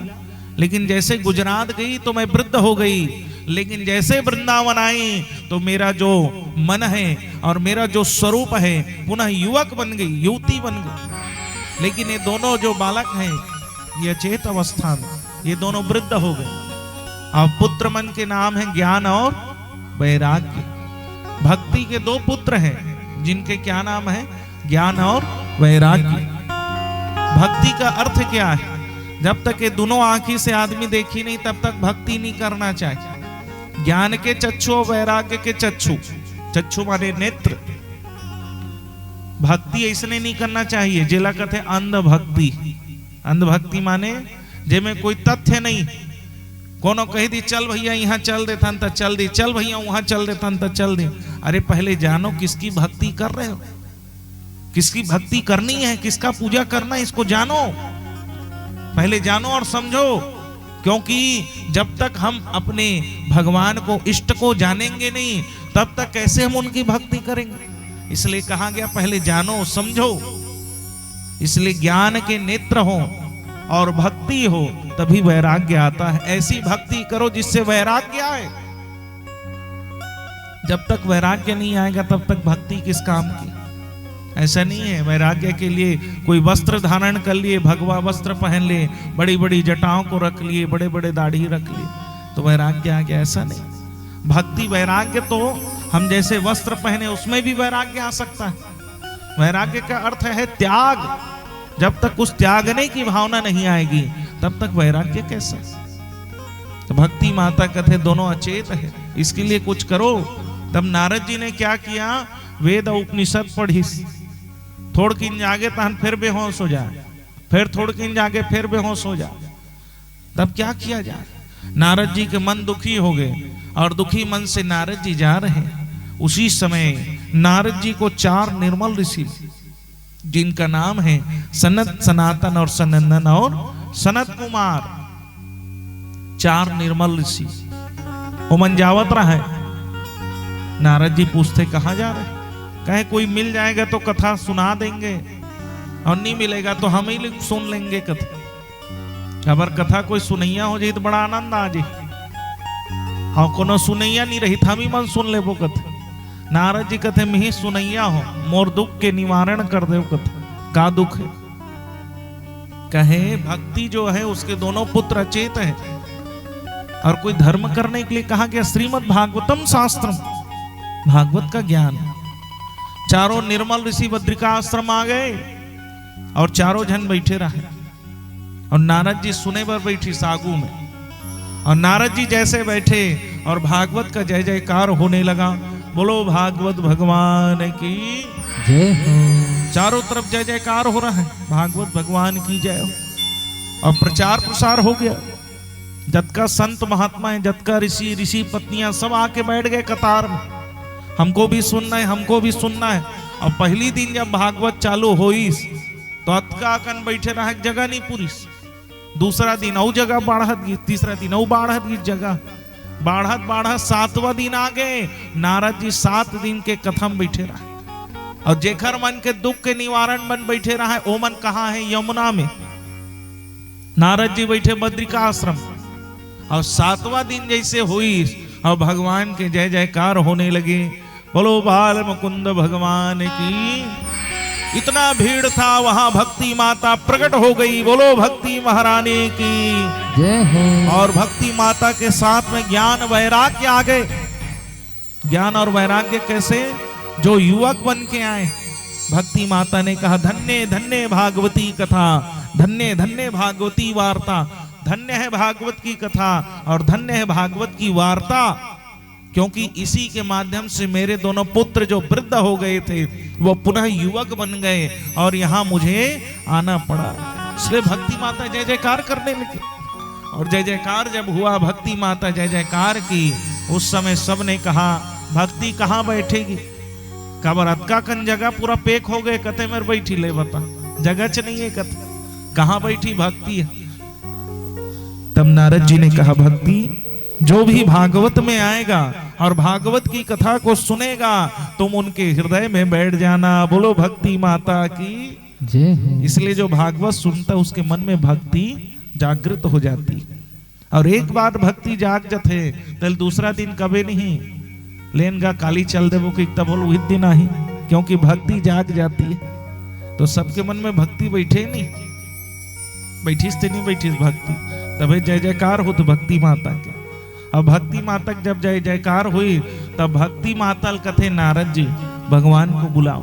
लेकिन जैसे गुजरात गई तो मैं वृद्ध हो गई, लेकिन जैसे वृंदावन आई तो मेरा जो मन है और मेरा जो स्वरूप है पुनः युवक बन गई, युवती बन गई। लेकिन ये दोनों जो बालक हैं ये अचेत अवस्था में, ये दोनों वृद्ध हो गए। अब पुत्र मन के नाम है ज्ञान और वैराग्य। भक्ति के दो पुत्र हैं जिनके क्या नाम है? ज्ञान और वैराग्य। भक्ति का अर्थ क्या है? जब तक ये दोनों आंखी से आदमी देखी नहीं तब तक भक्ति नहीं करना चाहिए। ज्ञान के चक्षु, वैराग्य के चक्षु, चक्षु माने नेत्र। भक्ति ऐसने नहीं करना चाहिए जेला कहते अंध भक्ति। अंध भक्ति माने जेमें कोई तथ्य नहीं, कोनो कह दी चल भैया यहाँ चल देता तो चल दी, चल भैया वहां चल देता तो चल दे। अरे पहले जानो किसकी भक्ति कर रहे हो, किसकी भक्ति करनी है, किसका पूजा करना है, इसको जानो, पहले जानो और समझो। क्योंकि जब तक हम अपने भगवान को, इष्ट को जानेंगे नहीं तब तक कैसे हम उनकी भक्ति करेंगे। इसलिए कहा गया पहले जानो समझो। इसलिए ज्ञान के नेत्र हो और भक्ति हो तभी वैराग्य आता है। ऐसी भक्ति करो जिससे वैराग्य आए। जब तक वैराग्य नहीं आएगा तब तक भक्ति किस काम की? ऐसा नहीं है वैराग्य के लिए कोई वस्त्र धारण कर लिए, भगवा वस्त्र पहन लिए, बड़ी बड़ी जटाओं को रख लिए, बड़े बड़े दाढ़ी रख लिए तो वैराग्य आ गया, ऐसा नहीं। भक्ति वैराग्य तो हम जैसे वस्त्र पहने उसमें भी वैराग्य आ सकता है। वैराग्य का अर्थ है त्याग। जब तक उस त्यागने की भावना नहीं आएगी तब तक वैराग्य कैसा। तो भक्ति माता कहते दोनों अचेत है, इसके लिए कुछ करो। तब नारद जी ने क्या किया, वेद और उपनिषद पढ़ी, थोड़ किन जागे तहन फिर बेहोश हो जाए, फिर थोड़ किन जागे फिर बेहोश हो जाए। तब क्या किया जाए, नारद जी के मन दुखी हो गए और दुखी मन से नारद जी जा रहे हैं। उसी समय नारद जी को 4 निर्मल ऋषि, जिनका नाम है सनत, सनातन और सनंदन और सनत कुमार, 4 निर्मल ऋषि वो मंजावत रहा है। नारद जी पूछते कहाँ जा रहे, कहे कोई मिल जाएगा तो कथा सुना देंगे और नहीं मिलेगा तो हम ही सुन लेंगे कथा। अगर कथा कोई सुनैया हो जाए तो बड़ा आनंद आ जाए, हाँ कोनो सुनैया नहीं रही था मन सुन ले वो कथा। नारद जी कहते मैं ही सुनैया हो, मोर दुख के निवारण कर दे कथा। का दुख है, कहे भक्ति जो है उसके दोनों पुत्र अचेत है और कोई धर्म करने के लिए कहा गया श्रीमद् भागवतम शास्त्रम, भागवत का ज्ञान। चारों निर्मल ऋषि बद्रिका आश्रम आ गए और चारों जन बैठे रहे और नारद जी सुने पर बैठी सागू में। और नारद जी जैसे बैठे और भागवत का जय जयकार होने लगा, बोलो भागवत भगवान की जय हो। चारों तरफ जय जयकार हो रहा है, भागवत भगवान की जय हो। और प्रचार प्रसार हो गया। जत का संत महात्मा है, जत का ऋषि, ऋषि पत्नियां सब आके बैठ गए कतार में, हमको भी सुनना है, हमको भी सुनना है। और पहली दिन जब भागवत चालू हुई तो अतका कन बैठे रहा, जगह नहीं पूरी। दूसरा दिन और जगह बाढ़त गई, तीसरा दिन और बाढ़त गई जगह, बाढ़त बाढ़त 7वां दिन आ गए। नारद जी 7 दिन के कथम बैठे रहे और जेखर मन के दुख के निवारण बन बैठे रहा है, ओ मन कहाँ है, यमुना में। नारद जी बैठे बद्रिका आश्रम और 7वां दिन जैसे हुई और भगवान के जय जयकार होने लगे, बोलो बाल मुकुंद भगवान की। इतना भीड़ था वहां भक्ति माता प्रकट हो गई, बोलो भक्ति महारानी की जय हो। और भक्ति माता के साथ में ज्ञान वैराग्य आ गए। ज्ञान और वैराग्य कैसे, जो युवक बन के आए। भक्ति माता ने कहा धन्य धन्य भागवती कथा, धन्य धन्य भागवती वार्ता, धन्य है भागवत की कथा और धन्य है भागवत की वार्ता, क्योंकि इसी के माध्यम से मेरे दोनों पुत्र जो वृद्ध हो गए थे वो पुनः युवक बन गए और यहाँ मुझे आना पड़ा। इसलिए भक्ति माता जय जयकार करने लगी। और जय जयकार जब हुआ, भक्ति माता जय जयकार की, उस समय सब ने कहा भक्ति कहाँ बैठेगी। कबरत का कन जगह पूरा पेक हो गए, कते मेरे बैठी ले बता, जगह च नहीं है, कते कहाँ बैठी भक्ति है। तब नारद जी ने कहा भक्ति जो भी भागवत में आएगा और भागवत की कथा को सुनेगा तुम उनके हृदय में बैठ जाना, बोलो भक्ति माता की जय हो। इसलिए जो भागवत सुनता उसके मन में भक्ति जागृत हो जाती। और एक बार भक्ति जाग जाते तो दूसरा दिन कभी नहीं लेनगा काली चल देवो कि तब बोलो वही दिन ही, क्योंकि भक्ति जाग जाती है। तो सबके मन में भक्ति बैठे नहीं, बैठीस ते नहीं बैठीस भक्ति, तभी जय जयकार हो तो भक्ति माता के। अब भक्ति माता जब जय जयकार हुई तब भक्ति माता कथे नारद जी भगवान को बुलाओ।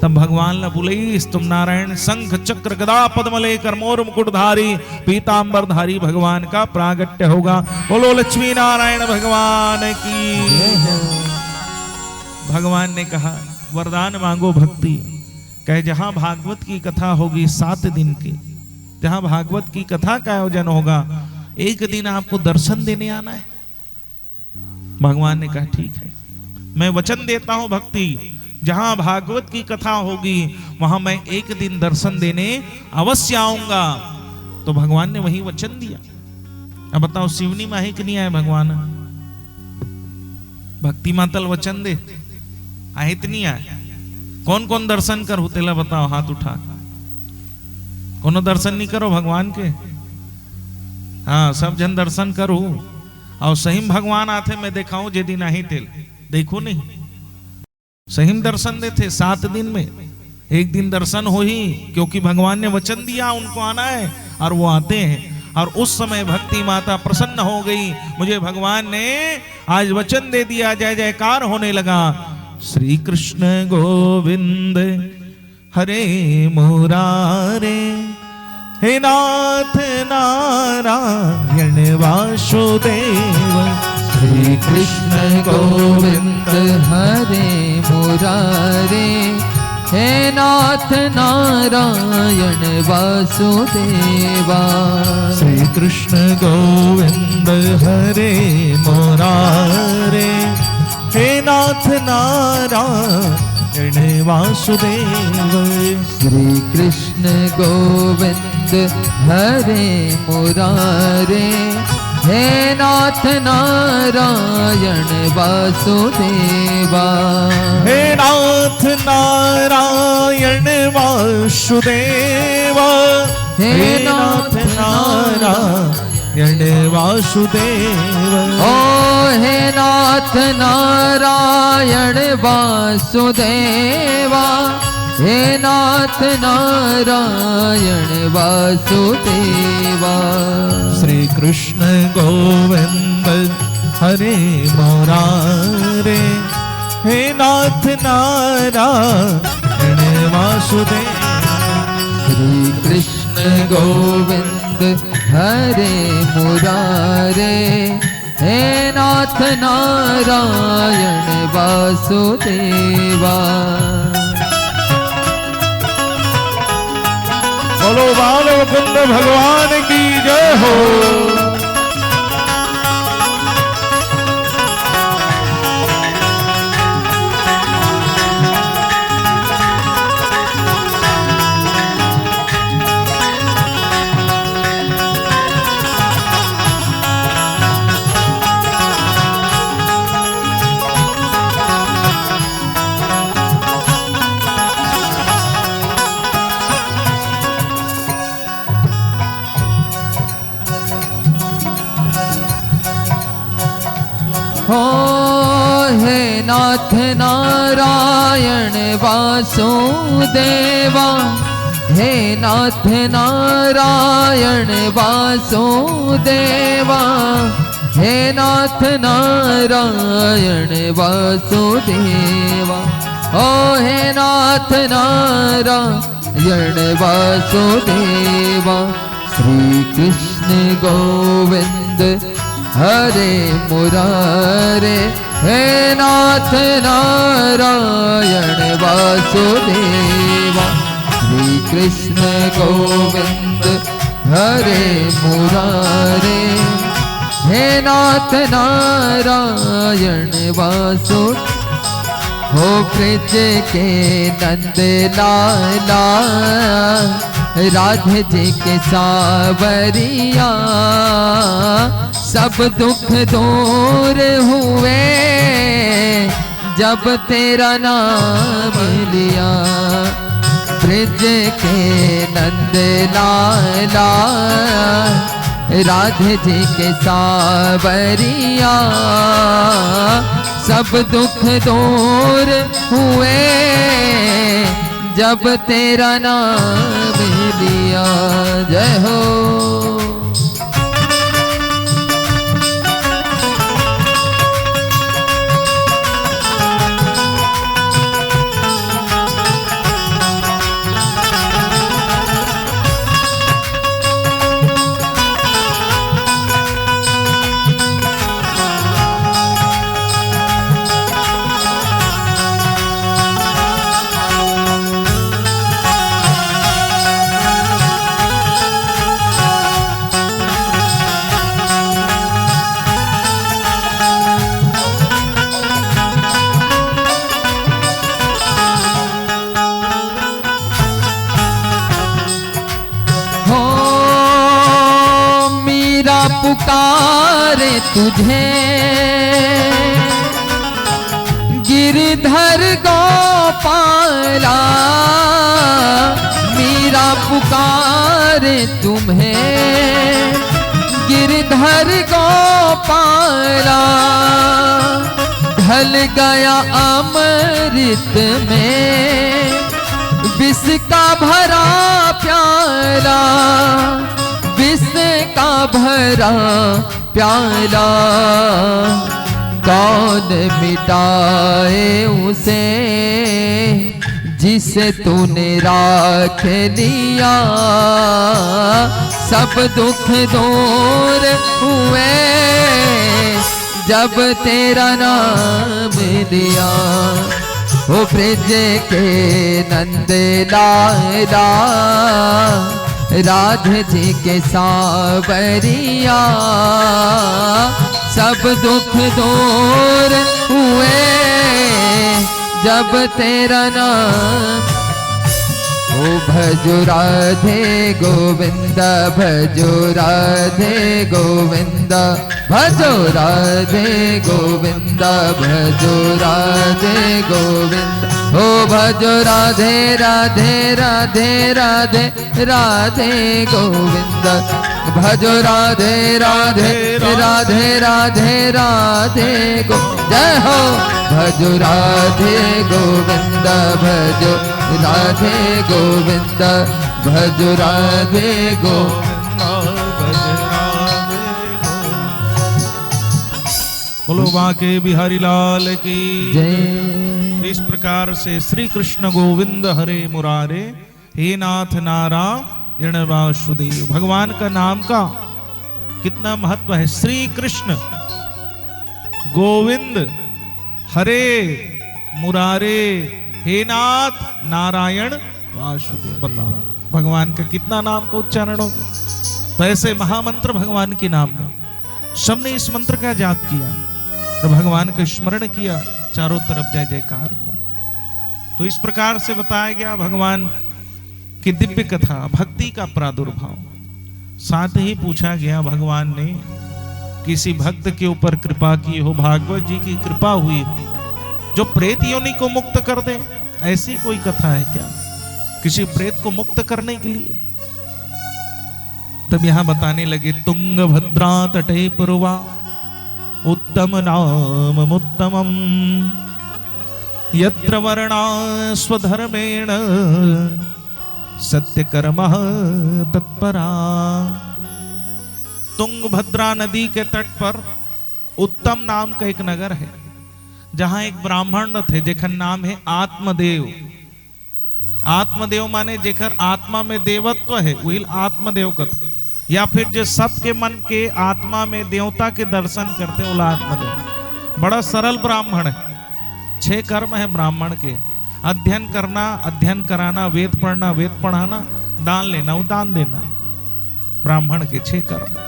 तब भगवान ला बुलाईस, तुम नारायण शंख चक्र गदा पद्म लेकर मोर मुकुटधारी पीतांबर धारी भगवान का प्रागट्य होगा, बोलो लक्ष्मी नारायण भगवान की। भगवान ने कहा वरदान मांगो भक्ति, कहे जहां भागवत की कथा होगी 7 दिन की, जहां भागवत की कथा का आयोजन होगा, एक दिन आपको दर्शन देने आना है। भगवान ने कहा ठीक है, मैं वचन देता हूं भक्ति, जहां भागवत की कथा होगी वहां मैं एक दिन दर्शन देने अवश्य आऊंगा। तो भगवान ने वही वचन दिया। अब बताओ शिवनी माही कि नहीं आए भगवान, भक्ति मातल वचन दे आए इतनी आए। कौन कौन दर्शन कर तेला बताओ, हाथ उठा। कोनो दर्शन नहीं करो भगवान के, हाँ सब जन दर्शन करो। और सही भगवान आते मैं दिखाऊं जे दिन नहीं तेल देखो नहीं, सही दर्शन देते 7 दिन में एक दिन दर्शन हो ही, क्योंकि भगवान ने वचन दिया उनको आना है और वो आते हैं। और उस समय भक्ति माता प्रसन्न हो गई, मुझे भगवान ने आज वचन दे दिया, जय जयकार होने लगा। श्री कृष्ण गोविंद हरे मुरारे, हे नाथ नारायण वासुदेव। श्री कृष्ण गोविंद हरे मुरारे, हे नाथ नारायण वासुदेवा। श्री कृष्ण गोविंद हरे मुरारे, हे नाथ नारायण वासुदेव। श्री कृष्ण गोविंद हरे मुरारे, हे नाथ नारायण वासुदेवा। हे नाथ नारायण वासुदेवा, हे नाथ नारायण वासुदेव। ओ हे नाथ नारायण वासुदेवा, हे नाथ नारायण वासुदेवा। श्री कृष्ण गोविंद हरे मुरारे, हे नाथ नारायण वासुदेव। श्री कृष्ण गोविंद हरे मुरारे, हे नाथ नारायण वासुदेवा। बोलो बाल मुकुंद भगवान की जय हो। हो हे नाथ नारायण वासुदेवा, हे नाथ नारायण वासुदेवा, हे नाथ नारायण वासुदेवा। ओ हे नाथ नारायण वासुदेवा। श्री कृष्ण गोविंद हरे मुरारे, हे नाथ नारायण वासुदेवा। श्री कृष्ण गोविंद हरे मुरारे, हे नाथ नारायण वासुदेवा। हो ब्रज के नंद लाला, राधे जी के सावरिया, सब दुख दूर हुए जब तेरा नाम लिया। ब्रज के नंद लाला, राधे जी के सावरिया, सब दुख दूर हुए जब तेरा नाम लिया। जय हो। पुकारे तुझे गिरधर गोपाला, मीरा पुकारे तुम्हें गिरधर गोपाला। ढल गया अमृत में विष का भरा प्याला, विष का भरा प्याला। कौन मिटाए उसे जिसे तूने राख लिया सब दुख दूर हुए जब तेरा नाम लिया। ओ ब्रज के नंद लाला राधे जी के सावरिया सब दुख दूर हुए जब तेरा नाम। ओ भजो राधे गोविंद भजो राधे गोविंद भजो राधे गोविंद भजो राधे गोविंद। ओ भजो राधे राधे राधे राधे राधे गोविंद भजो राधे राधे राधे राधे राधे गो। जय हो भजो राधे गोविंद भजो राधे गोविंद भजो राधे गो। बोलो बांके बिहारी लाल की जय। इस प्रकार से श्री कृष्ण गोविंद हरे मुरारे हे नाथ नारायण वासुदेव। भगवान का नाम का कितना महत्व है। श्री कृष्ण गोविंद हरे मुरारे हे नाथ नारायण वासुदेव। बताओ भगवान का कितना नाम का उच्चारण होगा। तो ऐसे महामंत्र भगवान के नाम में सबने इस मंत्र का जाप किया और भगवान का स्मरण किया, चारों तरफ जय जयकार हुआ। तो इस प्रकार से बताया गया भगवान की दिव्य कथा, भक्ति का प्रादुर्भाव। साथ ही पूछा गया भगवान ने किसी भक्त के ऊपर कृपा की हो, भागवत जी की कृपा हुई जो प्रेत योनि को मुक्त कर दे, ऐसी कोई कथा है क्या किसी प्रेत को मुक्त करने के लिए। तब यहां बताने लगे तुंगभद्रा तटे पुरवा उत्तम नाम उत्तमम यत्र वर्णा स्वधर्मेण सत्यकर्मः तत्परा। तुंगभद्रा नदी के तट पर उत्तम नाम का एक नगर है जहां एक ब्राह्मण थे जेकर नाम है आत्मदेव। आत्मदेव माने जेकर आत्मा में देवत्व है वही आत्मदेव कथे, या फिर जो सबके मन के आत्मा में देवता के दर्शन करते वो आत्मदेव। बड़ा सरल ब्राह्मण है। 6 कर्म है ब्राह्मण के, अध्ययन करना, अध्ययन कराना, वेद पढ़ना, वेद पढ़ाना, दान लेना, दान देना, ब्राह्मण के 6 कर्म।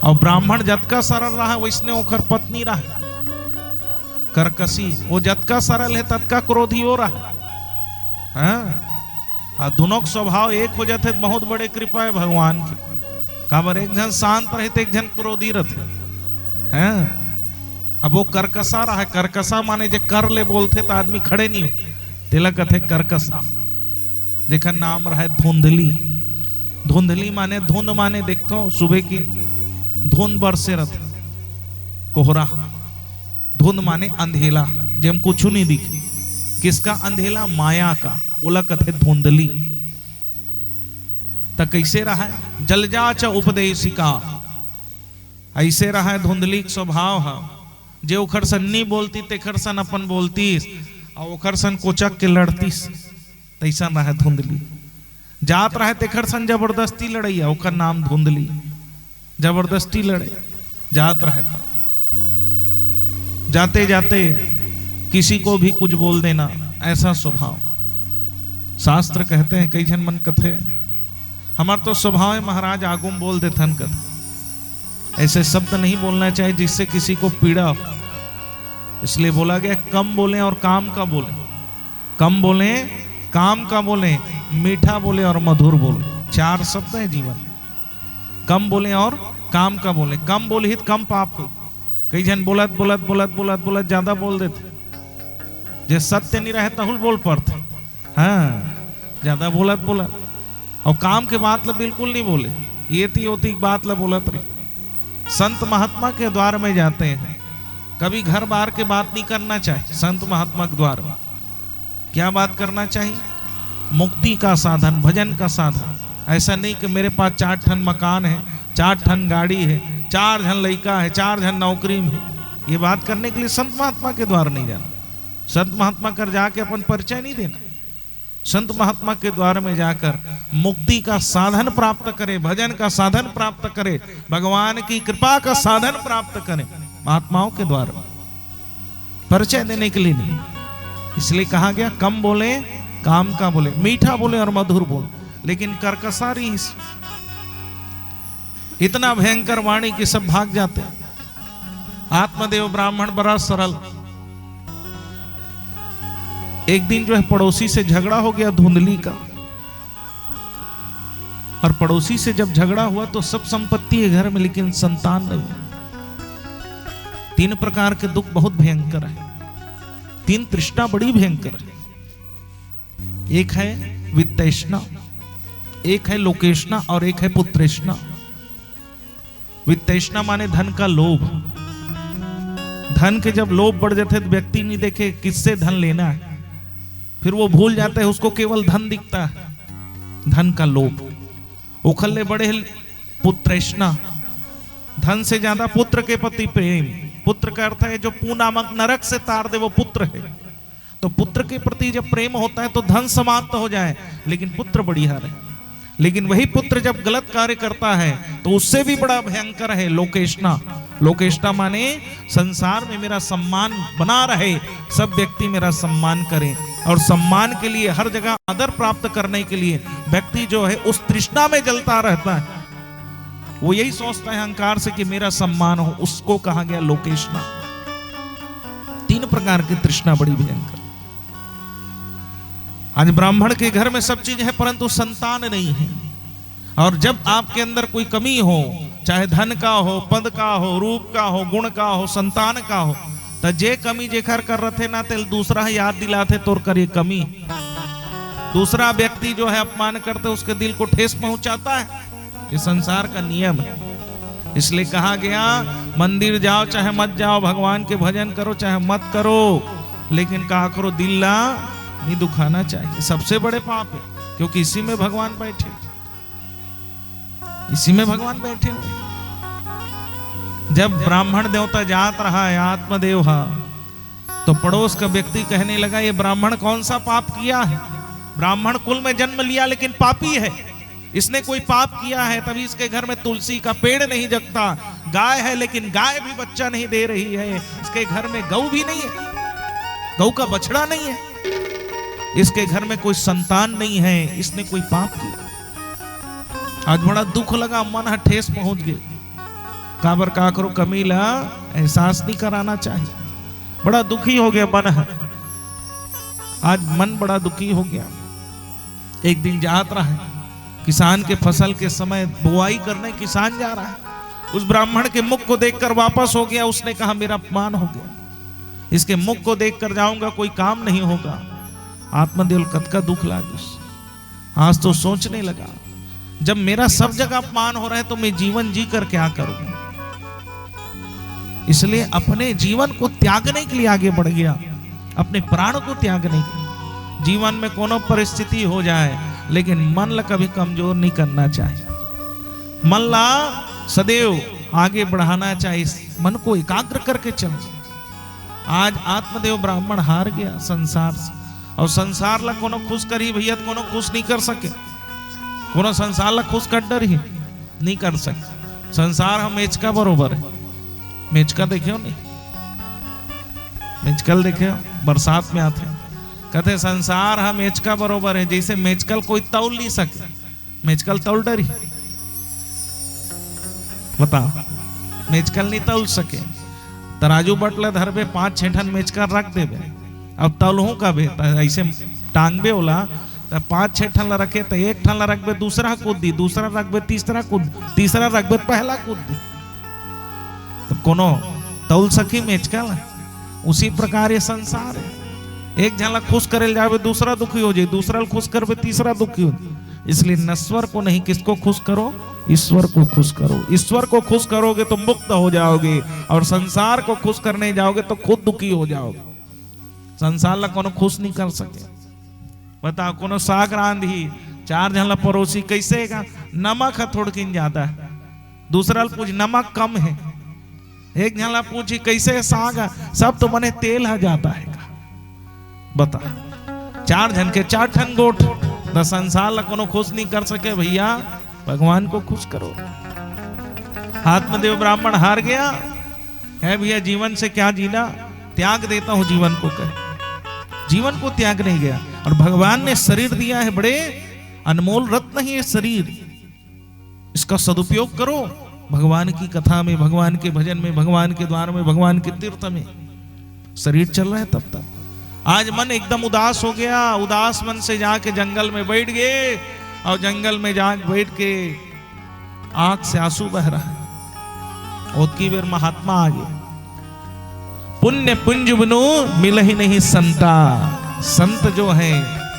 और ब्राह्मण जतका सरल रहा वैसने ओकर पत्नी रहा करकसी, वो जतका सरल है ततका क्रोधी हो रहा है। दोनों का स्वभाव एक हो जाते बहुत बड़े कृपा है भगवान की। काबर एक जन शांत रहते एक जन क्रोधी रहते हैं। अब वो करकसा रहा है। करकसा माने जे कर ले बोलते तो आदमी खड़े नहीं हो, तेला कथे करकसा। देखा नाम रहा है धुंधली। धुंधली माने धुंध माने देखते हो सुबह की धुंध बरसे रहते, कोहरा। धुंध माने अंधेला, जेम कुछ नहीं दिखे। किसका अंधेला? माया का। ओला कथे धुंधली। तो कैसे रहा है? जलजाच उपदेशिका। ऐसे रहा है धुंधली स्वभाव है। जे उखर सन नहीं बोलती तेखर सन अपन बोलती और उखर सन कोचक के लड़तीस, तैसा रहा है धुंधली। जात रहे तेखर सन जबरदस्ती लड़ैया, उखर नाम धुंधली। जबरदस्ती लड़े जात रहे तो जाते जाते किसी को भी कुछ बोल देना, ऐसा स्वभाव। शास्त्र कहते हैं कई जन मन कथे हमार तो स्वभाव है महाराज आगुम बोल दे थन कथे। ऐसे शब्द नहीं बोलना चाहिए जिससे किसी को पीड़ा हो। इसलिए बोला गया कम बोलें और काम का बोलें। कम बोलें, काम का बोलें, मीठा बोले और मधुर बोले। 4 शब्द है जीवन। कम बोले और काम का बोले। कम बोले ही कम पाप हो। कई जन बोलत बोलत बोलत बोलत बोलत ज्यादा बोल देते, जे सत्य नहीं रहे तहुल बोल पड़ते। हाँ, ज्यादा बोलत बोलत और काम के बात ला बिल्कुल नहीं बोले। ये थी होती बात ला बोलत रही। संत महात्मा के द्वार में जाते हैं, कभी घर बार के बात नहीं करना चाहिए। संत महात्मा के द्वार में क्या बात करना चाहिए? मुक्ति का साधन, भजन का साधन। ऐसा नहीं कि मेरे पास 4 ठन मकान है, 4 ठन गाड़ी है, 4 जन लड़का है, 4 जन नौकरी में। ये बात करने के लिए संत महात्मा के द्वार नहीं जाना। संत महात्मा कर जाके अपन परिचय नहीं देना। संत महात्मा के द्वार में जाकर मुक्ति का साधन प्राप्त करे, भजन का साधन प्राप्त करे, भगवान की कृपा का साधन प्राप्त करे, महात्माओं के द्वार में परिचय देने के लिए नहीं। इसलिए कहा गया कम बोले काम का बोले, मीठा बोले और मधुर बोले, लेकिन कर्कसारी इतना भयंकर वाणी कि सब भाग जाते हैं। आत्मदेव ब्राह्मण बड़ा सरल। एक दिन जो है पड़ोसी से झगड़ा हो गया धुंधली का, और पड़ोसी से जब झगड़ा हुआ तो सब संपत्ति है घर में, लेकिन संतान नहीं। 3 प्रकार के दुख बहुत भयंकर है, 3 तृष्णा बड़ी भयंकर है। एक है वित्तृष्णा, एक है लोकेष्णा और एक है पुत्रेष्णा। वित्तृष्णा माने धन का लोभ। धन के जब लोभ बढ़ जाते तो व्यक्ति नहीं देखे किससे धन लेना है, फिर वो भूल जाता है, उसको केवल धन दिखता है, धन का लोभ। उखल्ले बड़े पुत्रेष्णा, धन से ज्यादा पुत्र के प्रति प्रेम। पुत्र का अर्थ है जो पू नामक नरक से तार दे वो पुत्र है। तो पुत्र के प्रति जब प्रेम होता है तो धन समाप्त हो जाए, लेकिन पुत्र बड़ी हार है। लेकिन वही पुत्र जब गलत कार्य करता है तो उससे भी बड़ा भयंकर है लोकेष्णा। लोकेष्णा माने संसार में मेरा सम्मान बना रहे, सब व्यक्ति मेरा सम्मान करें, और सम्मान के लिए हर जगह आदर प्राप्त करने के लिए व्यक्ति जो है उस तृष्णा में जलता रहता है। वो यही सोचता है अहंकार से कि मेरा सम्मान हो, उसको कहा गया लोकेष्णा। 3 प्रकार की तृष्णा बड़ी भयंकर। आज ब्राह्मण के घर में सब चीज है परंतु संतान नहीं है। और जब आपके अंदर कोई कमी हो, चाहे धन का हो, पद का हो, रूप का हो, गुण का हो, संतान का हो, तो जे कमी जेखर कर रहे ना तेल दूसरा याद दिलाते तोर कर ये कमी। दूसरा व्यक्ति जो है अपमान करते उसके दिल को ठेस पहुंचाता है। ये संसार का नियम है। इसलिए कहा गया मंदिर जाओ चाहे मत जाओ, भगवान के भजन करो चाहे मत करो, लेकिन कहा करो दिल ना नहीं दुखाना चाहिए। सबसे बड़े पाप है, क्योंकि इसी में भगवान बैठे, इसी में भगवान बैठे हुए। जब ब्राह्मण देवता जात रहा है आत्मदेव तो पड़ोस का व्यक्ति कहने लगा ये ब्राह्मण कौन सा पाप किया है? ब्राह्मण कुल में जन्म लिया लेकिन पापी है, इसने कोई पाप किया है तभी इसके घर में तुलसी का पेड़ नहीं जगता। गाय है लेकिन गाय भी बच्चा नहीं दे रही है, इसके घर में गऊ भी नहीं है, गऊ का बछड़ा नहीं है, इसके घर में कोई संतान नहीं है, इसने कोई पाप किया। आज बड़ा दुख लगा, मन ठेस पहुंच गए। काबर का करो कमीला एहसास नहीं कराना चाहिए। बड़ा दुखी हो गया मन है, आज मन बड़ा दुखी हो गया। एक दिन जात रहा है किसान के फसल के समय बुआई करने, किसान जा रहा है, उस ब्राह्मण के मुख को देखकर वापस हो गया। उसने कहा मेरा अपमान हो गया, इसके मुख को देखकर जाऊंगा कोई काम नहीं होगा। आत्मदेव कद का दुख लागे। आज तो सोचने लगा जब मेरा सब जगह अपमान हो रहा है तो मैं जीवन जी कर क्या करूं। इसलिए अपने जीवन को त्यागने के लिए आगे बढ़ गया, अपने प्राण को त्यागने के लिए। जीवन में कोनो परिस्थिति हो जाए लेकिन मन ला कभी कमजोर नहीं करना चाहिए, मन ला सदैव आगे बढ़ाना चाहिए, मन को एकाग्र करके चलना। आज आत्मदेव ब्राह्मण हार गया संसार से, और संसार ला कोनो खुश करी भैया कोनो खुश नहीं कर सके, कोनो संसार ला खुश कर डर ही नहीं कर सके। संसार हम मेचका बरोबर है। मेचका देखे हो नहीं? मेचकल देखे हो? बरसात में आते हैं कहते संसार हम मेचका बरोबर है। जैसे मेचकल कोई तौल नहीं सके, मेचकल तौल डरी, बताओ मेचकल नहीं तौल सके। तराजू बटले धर पे 5-6 ठन मेचका रख देवे, अब तौलहू का बे ऐसे टांगबे होला तो 5-6 ठन ला रखे तो एक ठन ला रखबे दूसरा कूद दी, दूसरा रखबे तीसरा कूद, तीसरा रखबे पहला कूद दी, तो कोनो तौल सकी मेचका ला। उसी प्रकार ये संसार है, एक जन ला खुश करे जावे दूसरा दुखी हो जाए, दूसरा खुश करबे तीसरा दुखी हो जाए। इसलिए नश्वर को नहीं, किसको खुश करो? ईश्वर को खुश करो। ईश्वर को खुश करोगे तो मुक्त हो जाओगे, और संसार को खुश करने जाओगे तो खुद दुखी हो जाओगे। संसार ला कोनो खुश नहीं कर सके। बताओ कोनो साग रांधी 4 जन ला परोसी कैसे का नमक है थोड़किन ज्यादा है, दूसरा ला पूछ नमक कम है, एक जन ला पूछी कैसे साग है, सब तो मने तेल है ज्यादा है। बता चार जन के चार ठन गोठ, न संसार ला कोनो खुश नहीं कर सके भैया, भगवान को खुश करो। आत्मदेव ब्राह्मण हार गया है भैया, जीवन से क्या जीना, त्याग देता हूं जीवन को, कहे जीवन को त्याग नहीं गया। और भगवान ने शरीर दिया है, बड़े अनमोल रत्न ही है शरीर, इसका सदुपयोग करो। भगवान की कथा में, भगवान के भजन में, भगवान के द्वार में, भगवान के तीर्थ में शरीर चल रहा है तब तक। आज मन एकदम उदास हो गया, उदास मन से जाके जंगल में बैठ गए और जंगल में जाके बैठ के आंख से आंसू बह रहा है। ओतकी बेर महात्मा आ गए, पुण्य पुंज बिनु मिल ही नहीं संता। संत जो है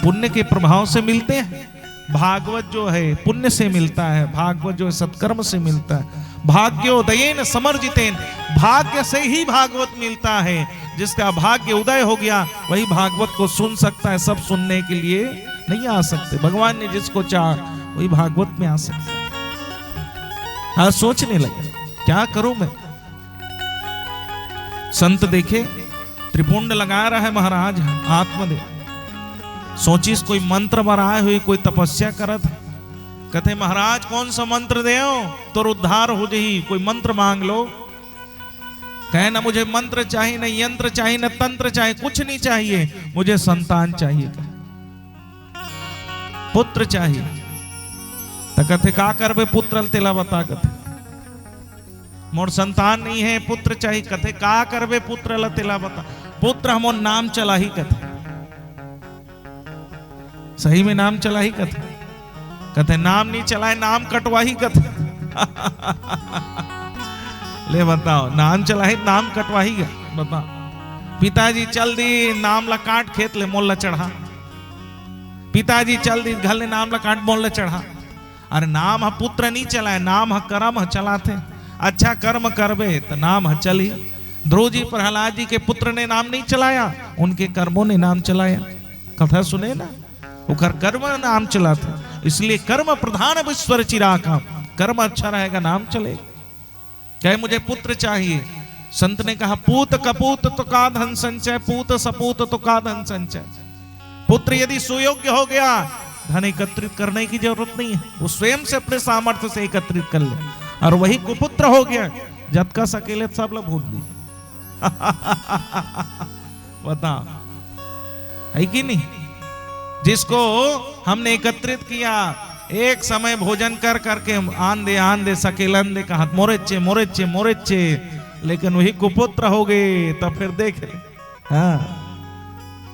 पुण्य के प्रभाव से मिलते हैं, भागवत जो है पुण्य से मिलता है, भागवत जो है सत्कर्म से मिलता है। भाग्योदयेन समर्जितेन, भाग्य से ही भागवत मिलता है। जिसका भाग्य उदय हो गया वही भागवत को सुन सकता है, सब सुनने के लिए नहीं आ सकते। भगवान ने जिसको चाहा वही भागवत में आ सकता है। आज सोचने लगे क्या करूं मैं। संत देखे त्रिपुंड लगा रहा है महाराज आत्मदेव, सोचिस कोई मंत्र बनाए हुई, कोई तपस्या करत, कहते महाराज कौन सा मंत्र दे तो उद्धार हो जाही, कोई मंत्र मांग लो। कहे ना मुझे मंत्र चाहिए, न यंत्र चाहिए, न तंत्र चाहिए, कुछ नहीं चाहिए, मुझे संतान चाहिए, पुत्र चाहिए। तो कहते का करबे पुत्र तेला बता, कहते मोर संतान नहीं है, पुत्र चाहिए। कहते का करबे पुत्र लतेला बता, पुत्र हमो नाम चला ही, कहते सही में नाम चला ही, कहते नाम नहीं चलाए, नाम कटवा ही, कहते ले बताओ, नाम चला ही नाम कटवा ही गया, बताओ। पिताजी चल दी नाम ला काट खेत ले मोल ला चढ़ा, पिताजी चल दी घर ले नाम ला काट मोल ला चढ़ा। अरे नाम हा पुत्र नहीं चलाए, नाम हा कर्म हा चलाते। अच्छा कर्म करबे तो नाम हा चली। ध्रुव जी प्रहलाद जी के पुत्र ने नाम नहीं चलाया, उनके कर्मों ने नाम चलाया। कथा सुने ना, उकर कर्म नाम चलाते, इसलिए कर्म प्रधान विश्वर चिराका, कर्म अच्छा रहेगा नाम चलेगा। कहे मुझे पुत्र चाहिए, संत ने कहा पूत कपूत तो का धन संचय, पूत सपूत तो का धन संचय। पुत्र यदि सुयोग्य हो गया, धन एकत्रित करने की जरूरत नहीं है, वो स्वयं से अपने सामर्थ्य से एकत्रित कर ले। और वही कुपुत्र हो गया, जब का सकेले सब लोग भूत दी बता है कि नहीं। जिसको हमने एकत्रित किया, एक समय भोजन कर करके आन दे सकेलन दे कहा मोरेचे मोरेचे मोरेचे, लेकिन वही कुपुत्र हो गए, तो फिर देख हाँ,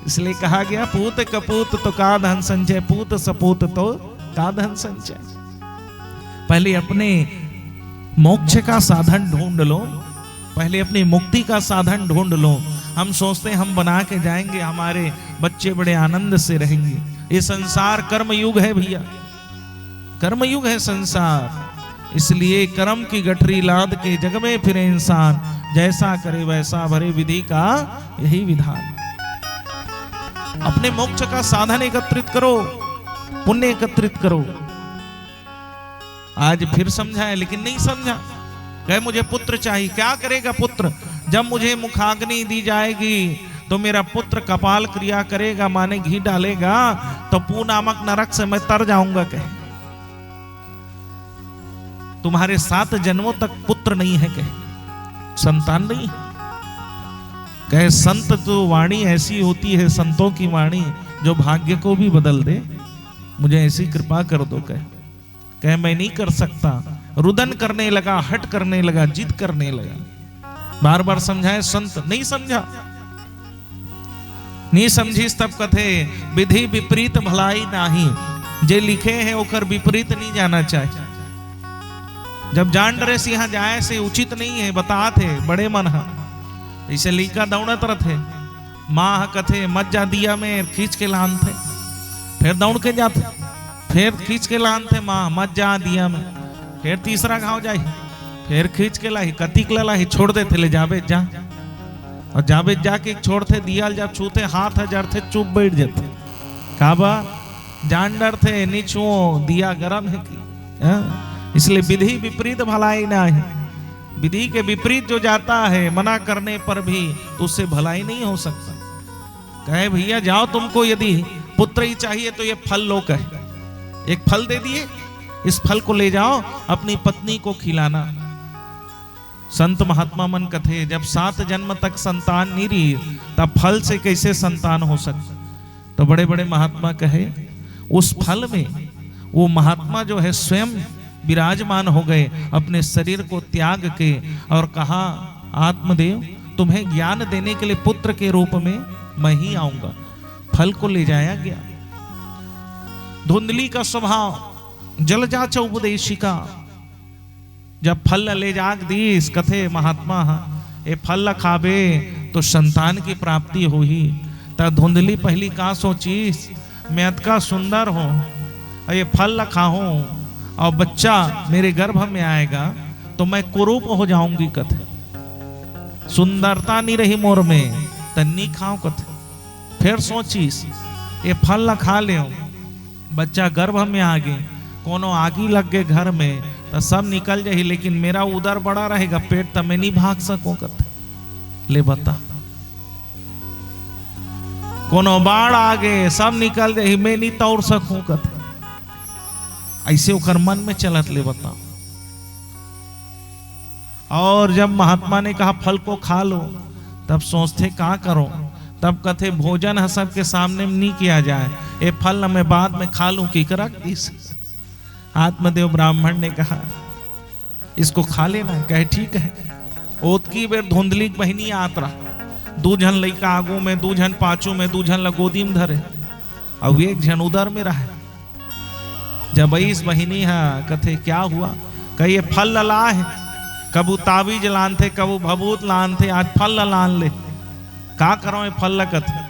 इसलिए कहा गया पूत कपूत तो का धन संचय, पूत सपूत तो का धन संचय। पहले अपने मोक्ष का साधन ढूंढ लो, पहले अपनी मुक्ति का साधन ढूंढ लो। हम सोचते हैं हम बना के जाएंगे, हमारे बच्चे बड़े आनंद से रहेंगे। ये संसार कर्म युग है भैया, कर्म युग है संसार। इसलिए कर्म की गठरी लाद के जग में फिरे इंसान, जैसा करे वैसा भरे विधि का यही विधान। अपने मोक्ष का साधन एकत्रित करो, पुण्य एकत्रित करो। आज फिर समझाया लेकिन नहीं समझा। कहे मुझे पुत्र चाहिए, क्या करेगा पुत्र? जब मुझे मुखाग्नि दी जाएगी तो मेरा पुत्र कपाल क्रिया करेगा, माने घी डालेगा, तो पू नामक नरक से मैं तर जाऊंगा। कहे तुम्हारे 7 जन्मों तक पुत्र नहीं है, कहे संतान नहीं। कहे संत तो वाणी ऐसी होती है, संतों की वाणी जो भाग्य को भी बदल दे, मुझे ऐसी कृपा कर दो। कहे मैं नहीं कर सकता, रुदन करने लगा, हट करने लगा, जिद करने लगा। बार बार समझाए, संत नहीं समझा, नहीं समझी। तब कथे विधि विपरीत भलाई नाही, जे लिखे हैं ओकर विपरीत नहीं जाना चाहिए। जब जान डरे से यहाँ जाए से उचित नहीं है, बता थे बड़े मन है, ऐसे लीका दौड़त रहे। माँ कथे मत जा दिया में खींच के लान थे, फिर दौड़ के जाते, फिर खींच के लान थे, माँ मत जा दिया में, फिर तीसरा घाव जाए, फिर खींच के लाई, कतिक लाई, छोड़ देते ले जावे जा, और जावे जाके छोड़ते दिया, जब छूते हाथ हजार थे चुप बैठ जाते। काबा जान डर थे, नीचो दिया गरम है कि, इसलिए विधि विपरीत भलाई ना है। विधि के विपरीत जो जाता है, मना करने पर भी तो उससे भलाई नहीं हो सकता। कहे भैया जाओ, तुमको यदि पुत्र ही चाहिए तो ये फल लो कहे, एक फल दे दिए, इस फल को ले जाओ अपनी पत्नी को खिलाना। संत महात्मा मन कथे जब 7 जन्म तक संतान नहीं रही तब फल से कैसे संतान हो सकता। तो बड़े बड़े महात्मा कहे उस फल में वो महात्मा जो है स्वयं विराजमान हो गए अपने शरीर को त्याग के, और कहा आत्मदेव तुम्हें ज्ञान देने के लिए पुत्र के रूप में मैं ही आऊंगा। फल को ले जाया गया। धुंधली का स्वभाव जल जाच उपदेशिका, जब फल ले जाग दी इस कथे महात्मा ये फल खाबे तो संतान की प्राप्ति हो ही। तब धुंधली पहली का सोची मैं अतका सुंदर हूं और ये फल खाऊं और बच्चा मेरे गर्भ में आएगा तो मैं कुरूप हो जाऊंगी कथे, सुंदरता नहीं रही मोर में तन्नी खाओ कथे। फिर सोचीस ये फल खा ले, बच्चा गर्भ में आ गए, कोनो आगी लग गए घर में तो सब निकल जाए, लेकिन मेरा उदर बड़ा रहेगा, पेट तो मैं नहीं भाग सकूं कथे। ले बता कोनो बाढ़ आ गए सब निकल जाए, मैं नहीं तोड़ सकूं कथे। ऐसे उकर मन में चलत ले बताओ। और जब महात्मा ने कहा फल को खा लो तब सोचते क्या करो, तब कथे भोजन है सबके सामने नहीं किया जाए, ये फल मैं बाद में खा लूं की कर। आत्मदेव ब्राह्मण ने कहा इसको खा लेना, कहे ठीक है। ओत की बेर धुंधली बहनी आत रहा, 2 जन लड़का आगू में, 2 जन पाछू में, 2 जन लगोदी में धरे, अब 1 जन उधर में रहा। जब इस बहिनी है कथे क्या हुआ, कहे ये फल लला है, कबू ताबीज लान थे कबू भभूत लान थे, आज फल लान ले का करो ये फल कथे।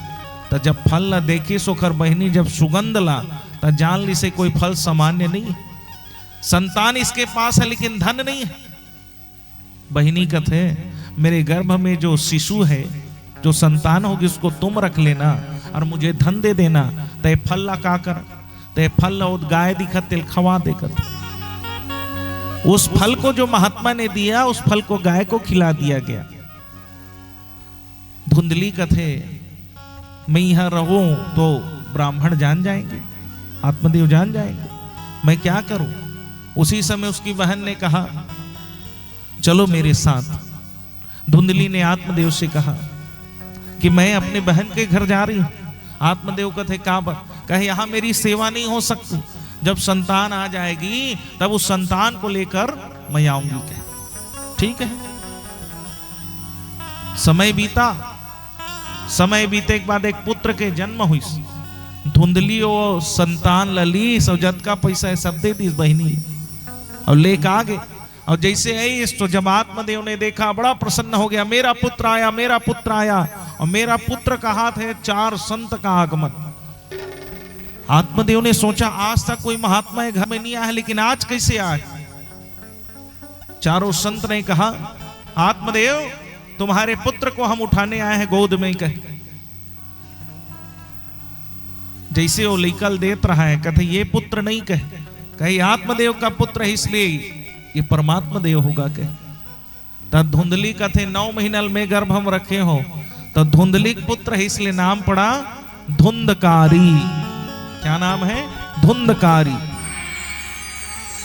तो जब फल देखी सोखर बहिनी जब सुगंध ला तो जान ली से कोई फल सामान्य नहीं है, संतान इसके पास है लेकिन धन नहीं है। बहिनी कथे मेरे गर्भ में जो शिशु है, जो संतान होगी उसको तुम रख लेना और मुझे धन दे देना। तो ये फल का कर, तो ये फल गाय दिखत तिल खवा देकर, उस फल को जो महात्मा ने दिया उस फल को गाय को खिला दिया गया। धुंधली कथे मैं यहां रहूं तो ब्राह्मण जान जाएंगे, आत्मदेव जान जाएंगे, मैं क्या करूं। उसी समय उसकी बहन ने कहा चलो मेरे साथ। धुंधली ने आत्मदेव से कहा कि मैं अपने बहन के घर जा रही हूं। आत्मदेव कथे कहे यहां मेरी सेवा नहीं हो सकती, जब संतान आ जाएगी तब उस संतान को लेकर मैं आऊंगी। कहे ठीक है। समय बीता, समय बीते के बाद एक पुत्र के जन्म हुई। धुंधली और संतान लली सौजत का पैसा सब दे दी बहनी और लेकर आ गए। और जैसे आई तो जब आत्मदेव ने देखा बड़ा प्रसन्न हो गया, मेरा पुत्र आया, मेरा पुत्र आया। और मेरा पुत्र का हाथ है 4 संत का आगमन। आत्मदेव ने सोचा आज तक कोई महात्मा घर में नहीं आया, लेकिन आज कैसे आए। चारों संत ने कहा आत्मदेव तुम्हारे पुत्र को हम उठाने आए हैं गोद में। कहे जैसे वो लेकर देत रहा है, कहते ये पुत्र नहीं, कहे आत्मदेव का पुत्र है इसलिए ये परमात्मा देव होगा। कहे तब धुंधली कथे 9 महीना में गर्भ हम रखे हो, तो धुंधली पुत्र है इसलिए नाम पड़ा धुंधकारी। क्या नाम है? धुंधकारी।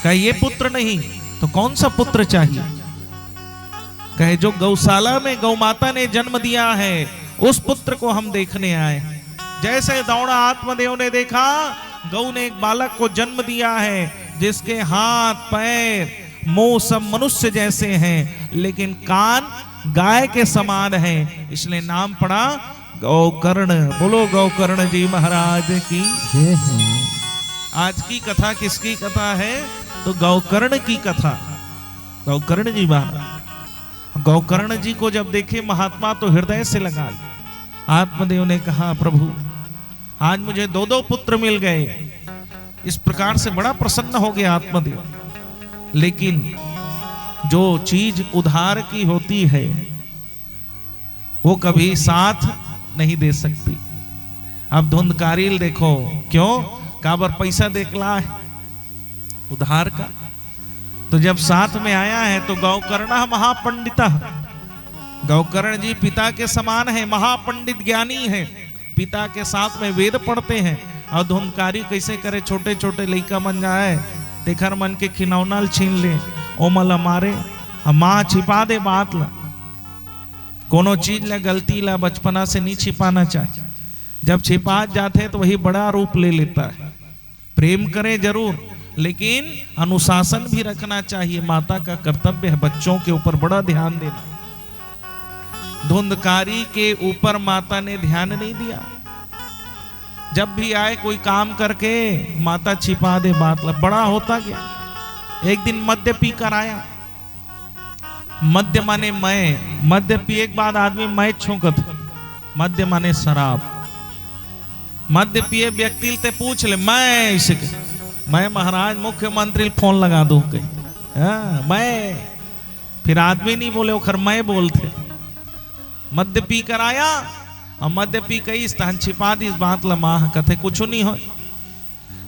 कहे ये पुत्र नहीं तो कौन सा पुत्र चाहिए? कहे जो गौशाला में गौ माता ने जन्म दिया है उस पुत्र को हम देखने आए। जैसे दौड़ा आत्मदेव ने देखा गौ ने एक बालक को जन्म दिया है जिसके हाथ पैर मुंह सब मनुष्य जैसे हैं, लेकिन कान गाय के समान है, इसलिए नाम पड़ा गौकर्ण। बोलो गौकर्ण जी महाराज की। आज की कथा किसकी कथा है? तो गौकर्ण की कथा। गौकर्ण जी महाराज, गौकर्ण जी को जब देखे महात्मा तो हृदय से लगा। आत्मदेव ने कहा प्रभु आज मुझे 2 पुत्र मिल गए। इस प्रकार से बड़ा प्रसन्न हो गया आत्मदेव। लेकिन जो चीज उधार की होती है वो कभी साथ नहीं दे सकती। अब धुंधकारी देखो क्यों, काबर पैसा देखला है उधार का। तो जब साथ में आया है तो गौकर्ण महापंडित, गौकर्ण जी पिता के समान है, महापंडित ज्ञानी है, पिता के साथ में वेद पढ़ते हैं, और धुंधकारी कैसे करे, छोटे छोटे लइका मन जाए तेखर मन के खिलौना छीन ले, ओमल मारे, माँ छिपा दे बात ला। कोनो चीज ला गलती ला बचपना से नहीं छिपाना चाहिए, जब छिपा जाते तो वही बड़ा रूप ले लेता है। प्रेम करे जरूर, लेकिन अनुशासन भी रखना चाहिए। माता का कर्तव्य है बच्चों के ऊपर बड़ा ध्यान देना। धुंधकारी के ऊपर माता ने ध्यान नहीं दिया। जब भी आए कोई काम करके माता छिपा दे बात ला। बड़ा होता गया। एक दिन मद्य पी कर आया। मद्य माने मैं, मद्य पिए के बाद आदमी मैं छूकत। मद्य माने शराब। मद्य पिए व्यक्ति से पूछ ले, मैं इसे मैं महाराज मुख्यमंत्री फोन लगा दूं के, मैं। फिर आदमी नहीं बोले, ओखर मैं बोलते। मद्य पी कर आया और मद्य पी कई स्थान छिपा दी बात ला। माँ कथे कुछ नहीं हो।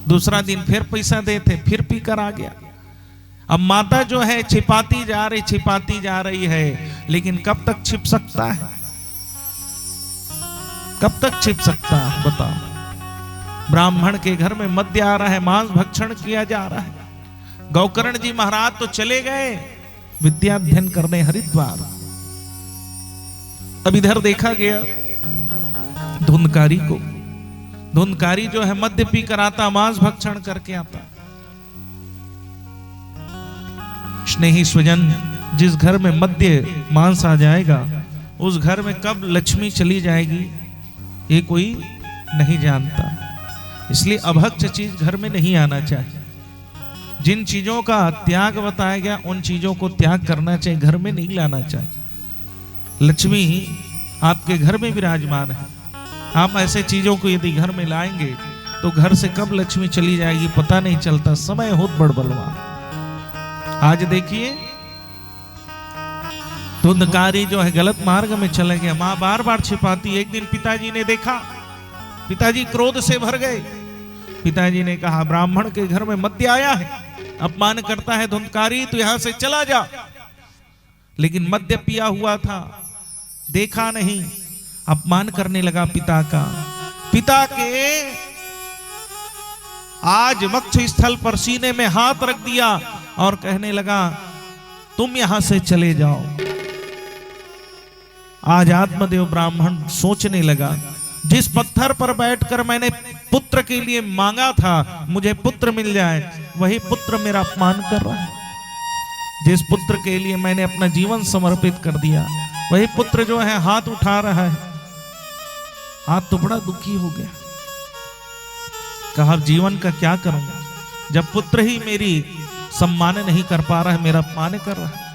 दूसरा दिन फिर पैसा देते, फिर पी कर आ गया। अब माता जो है छिपाती जा रही है, लेकिन कब तक छिप सकता है? कब तक छिप सकता है बताओ? ब्राह्मण के घर में मद्य आ रहा है, मांस भक्षण किया जा रहा है। गौकर्ण जी महाराज तो चले गए विद्याध्ययन करने हरिद्वार। अब इधर देखा गया धुंधकारी को। धुंधकारी जो है मद्य पी कर आता, मांस भक्षण करके आता। स्नेही स्वजन, जिस घर में मद्य मांस आ जाएगा उस घर में कब लक्ष्मी चली जाएगी ये कोई नहीं जानता। इसलिए अभक्त चीज घर में नहीं आना चाहिए। जिन चीजों का त्याग बताया गया उन चीजों को त्याग करना चाहिए, घर में नहीं लाना चाहिए। लक्ष्मी आपके घर में विराजमान है। आप ऐसे चीजों को यदि घर में लाएंगे तो घर से कब लक्ष्मी चली जाएगी पता नहीं चलता। समय होत बड़बड़वा। आज देखिए धुंधकारी जो है गलत मार्ग में चले गया। मां बार बार छिपाती। एक दिन पिताजी ने देखा, पिताजी क्रोध से भर गए। पिताजी ने कहा ब्राह्मण के घर में मद्य आया है, अपमान करता है धुंधकारी, तो यहां से चला जा। लेकिन मद्य पिया हुआ था, देखा नहीं, अपमान करने लगा पिता का। पिता के आज वक्ष स्थल पर सीने में हाथ रख दिया और कहने लगा तुम यहां से चले जाओ। आज आत्मदेव ब्राह्मण सोचने लगा, जिस पत्थर पर बैठकर मैंने पुत्र के लिए मांगा था मुझे पुत्र मिल जाए, वही पुत्र मेरा अपमान कर रहा है। जिस पुत्र के लिए मैंने अपना जीवन समर्पित कर दिया वही पुत्र जो है हाथ उठा रहा है। हाथ तो बड़ा दुखी हो गया। कहा जीवन का क्या करूंगा जब पुत्र ही मेरी सम्मान नहीं कर पा रहा है, मेरा अपमान कर रहा है।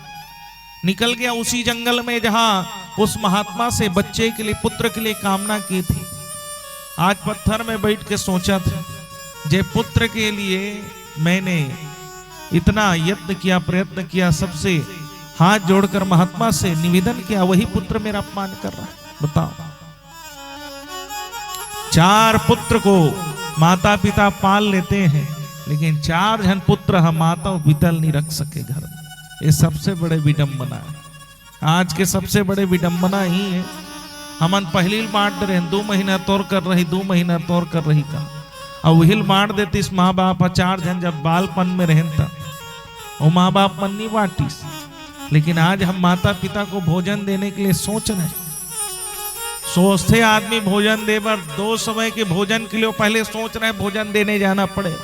निकल गया उसी जंगल में जहां उस महात्मा से बच्चे के लिए, पुत्र के लिए कामना की थी। आज पत्थर में बैठ के सोचा था, जे पुत्र के लिए मैंने इतना यत्न किया, प्रयत्न किया, सबसे हाथ जोड़कर महात्मा से निवेदन किया, वही पुत्र मेरा अपमान कर रहा है। बताओ, 4 पुत्र को माता पिता पाल लेते हैं, लेकिन 4 जन पुत्र हम माता वितल नहीं रख सके घर में। ये सबसे बड़े विडंबना है। आज के सबसे बड़े विडंबना ही है। हमन पहली बांट रहे, 2 महीना तोड़ कर रही, 2 महीना तोड़ कर रही का, और वही बांट देती इस माँ बाप 4 जन जब बालपन में रहता वो माँ बाप मन नहीं बांटीस। लेकिन आज हम माता पिता को भोजन देने के लिए सोच रहे, सोचते आदमी भोजन दे पर 2 समय के भोजन के लिए पहले सोच रहे भोजन देने जाना पड़े।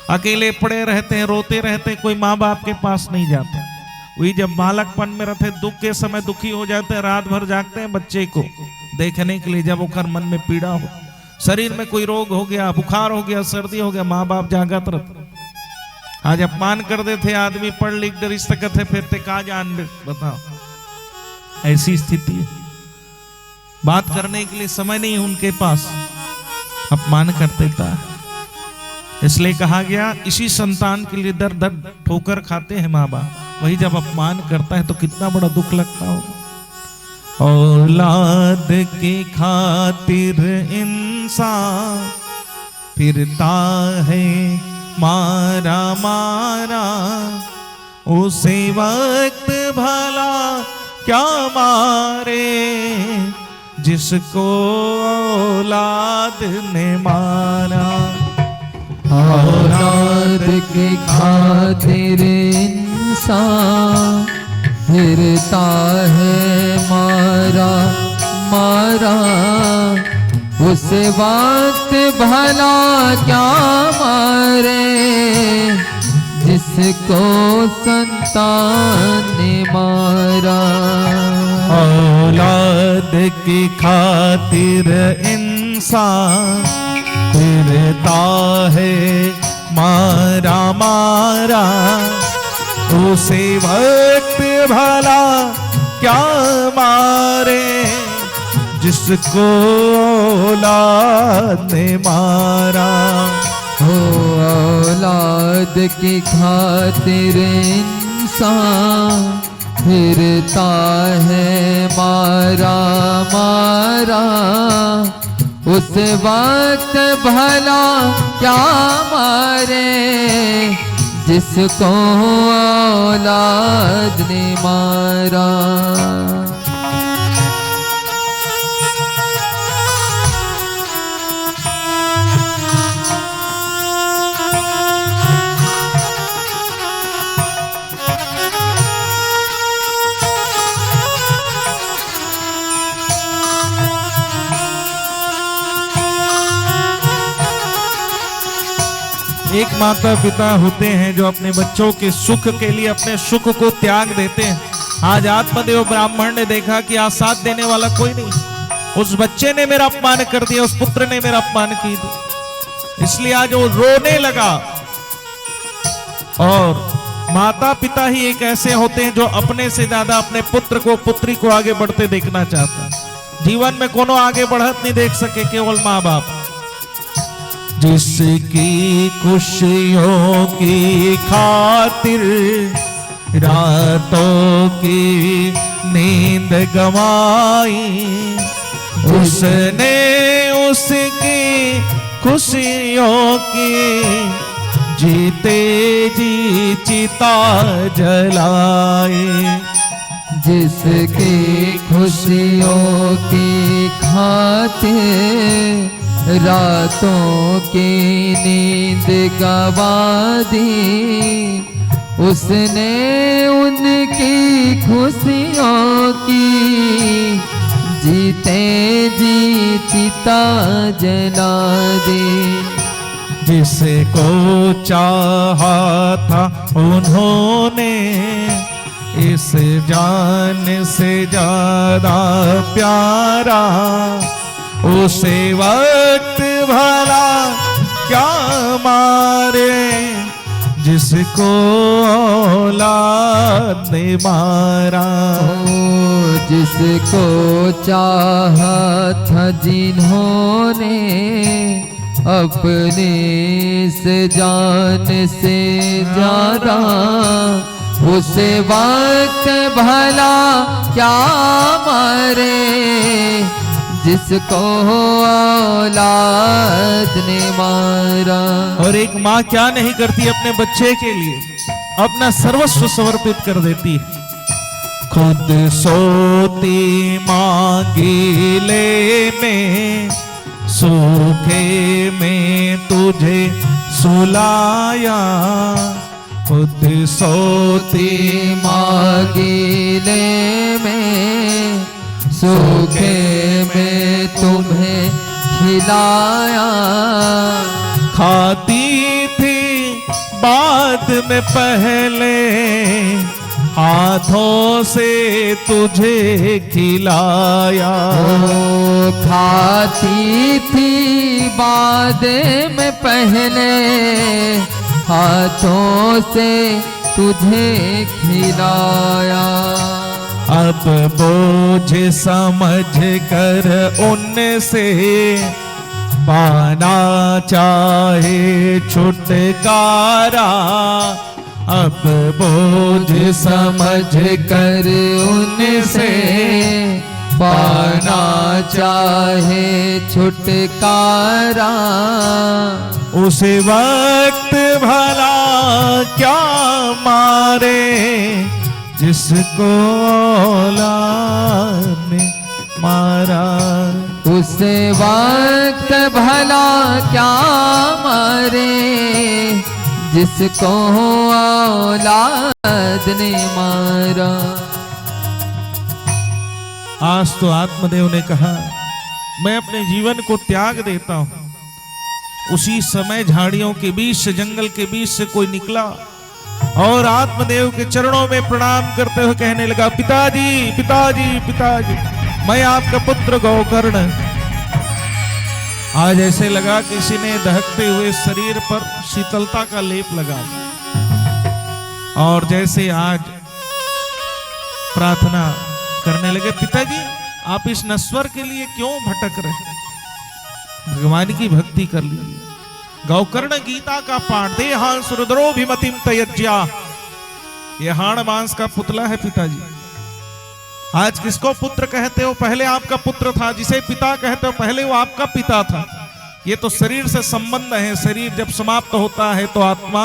अकेले पड़े रहते हैं, रोते रहते हैं, कोई माँ बाप के पास नहीं जाते। वही जब बालकपन में रहते, दुख के समय दुखी हो जाते हैं, रात भर जागते हैं बच्चे को देखने के लिए। जब ओकर मन में पीड़ा हो, शरीर में कोई रोग हो गया, बुखार हो गया, सर्दी हो गया, माँ बाप जागत रहते। आज अपमान कर देते आदमी, पढ़ लिख कर रिश्ते कथे फिरते का जान। बताओ, ऐसी स्थिति है। बात करने के लिए समय नहीं उनके पास, अपमान कर देता है। इसलिए कहा गया इसी संतान के लिए दर दर ठोकर खाते हैं माँ बाप, वही जब अपमान करता है तो कितना बड़ा दुख लगता होगा। औलाद के खातिर इंसान फिरता है मारा मारा, उसे वक्त भला क्या मारे, जिसको औलाद ने मारा। औलाद की खातिर इंसान फिरता है मारा मारा, उस वक्त भला क्या मारे जिसको संतान ने मारा। औलाद की खातिर इंसान फिरता है मारा मारा, उसे वक्त भला क्या मारे जिसको औलाद ने मारा। हो औलाद की खातिर इंसान फिरता है मारा मारा, उस वक्त भला क्या मारे जिसको औलाद ने मारा। एक माता पिता होते हैं जो अपने बच्चों के सुख के लिए अपने सुख को त्याग देते हैं। आज आत्मदेव ब्राह्मण ने देखा कि आज साथ देने वाला कोई नहीं, उस बच्चे ने मेरा अपमान कर दिया, उस पुत्र ने मेरा अपमान की दिया, इसलिए आज वो रोने लगा। और माता पिता ही एक ऐसे होते हैं जो अपने से ज्यादा अपने पुत्र को पुत्री को आगे बढ़ते देखना चाहता है। जीवन में कोनो आगे बढ़त नहीं देख सके, केवल माँ बाप। जिसकी खुशियों की खातिर रातों की नींद गवाई, उसने उसकी खुशियों की जीते जी चिता जलाई। जिसकी खुशियों की खातिर रातों की नींद गवा दी, उसने उनकी खुशियों की जीते जी चिता जला दी। जिसको चाहा था उन्होंने इस जान से ज्यादा प्यारा, उसे वक्त भला क्या मारे जिसको औलाद ने मारा। जिसको चाहा था जिन्होंने अपने से जान से ज्यादा, उसे वक्त भला क्या मारे जिसको औलाद ने मारा। और एक माँ क्या नहीं करती अपने बच्चे के लिए, अपना सर्वस्व समर्पित कर देती है। खुद सोती माँ गीले में, सूखे में तुझे सुलाया। खुद सोती माँ गीले में, सूखे में तुम्हें खिलाया। खाती थी बाद में पहले, हाथों से तुझे खिलाया। खाती थी बाद में पहले, हाथों से तुझे खिलाया। अब बोझ समझ कर उनसे पाना चाहे छुटकारा। अब बोझ समझ कर उनसे पाना चाहे छुटकारा। उसे वक्त भला क्या मारे जिसको औलाद ने मारा। उस वक्त भला क्या मरे जिसको औलाद ने मारा। आज तो आत्मदेव ने कहा मैं अपने जीवन को त्याग देता हूं। उसी समय झाड़ियों के बीच से, जंगल के बीच से कोई निकला और आत्मदेव के चरणों में प्रणाम करते हुए कहने लगा, पिताजी पिताजी पिताजी, मैं आपका पुत्र गौकर्ण। आज ऐसे लगा किसी ने दहकते हुए शरीर पर शीतलता का लेप लगा। और जैसे आज प्रार्थना करने लगे, पिताजी आप इस नश्वर के लिए क्यों भटक रहे, भगवान की भक्ति कर लीजिए। गौकर्ण गीता का पाठ, दे हांस रुद्रोभिमतिम तयज्या, ये हाड़ मांस का पुतला है पिताजी। आज किसको पुत्र कहते हो, पहले आपका पुत्र था। जिसे पिता कहते हो, पहले वो आपका पिता था। ये तो शरीर से संबंध है। शरीर जब समाप्त होता है तो आत्मा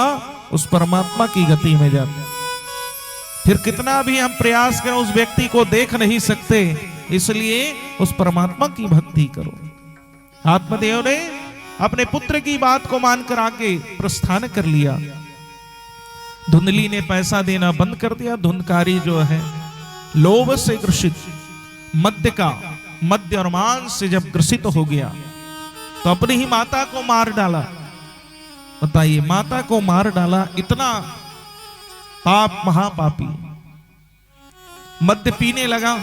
उस परमात्मा की गति में जाती है। फिर कितना भी हम प्रयास करें उस व्यक्ति को देख नहीं सकते, इसलिए उस परमात्मा की भक्ति करो। आत्मदेव ने अपने पुत्र की बात को मानकर आगे प्रस्थान कर लिया। धुंधली ने पैसा देना बंद कर दिया। धुंधकारी जो है लोभ से ग्रसित, मद्य और मांस से जब ग्रसित हो गया तो अपनी ही माता को मार डाला। बताइए, माता को मार डाला, इतना पाप, महापापी। मद्य पीने लगा,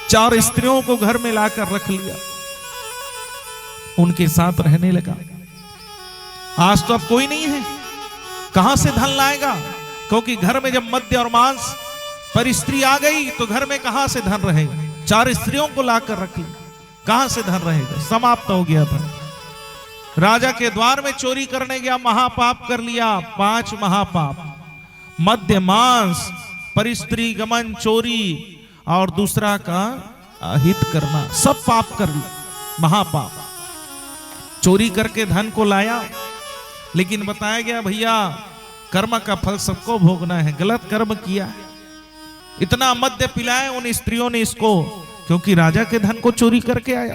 4 स्त्रियों को घर में लाकर रख लिया, उनके साथ रहने लगा। आज तो अब कोई नहीं है, कहां से धन लाएगा, क्योंकि घर में जब मद्य और मांस पर स्त्री आ गई तो घर में कहां से धन रहेगा। 4 स्त्रियों को लाकर रख लिया, कहां से धन रहेगा, समाप्त हो गया था। राजा के द्वार में चोरी करने गया, महापाप कर लिया। 5 महापाप, मद्य मांस, पर स्त्री गमन, चोरी और दूसरा का हित करना, सब पाप कर लिया, महापाप। चोरी करके धन को लाया, लेकिन बताया गया भैया कर्म का फल सबको भोगना है। गलत कर्म किया, इतना मद्य पिलाए उन स्त्रियों ने इसको, क्योंकि राजा के धन को चोरी करके आया।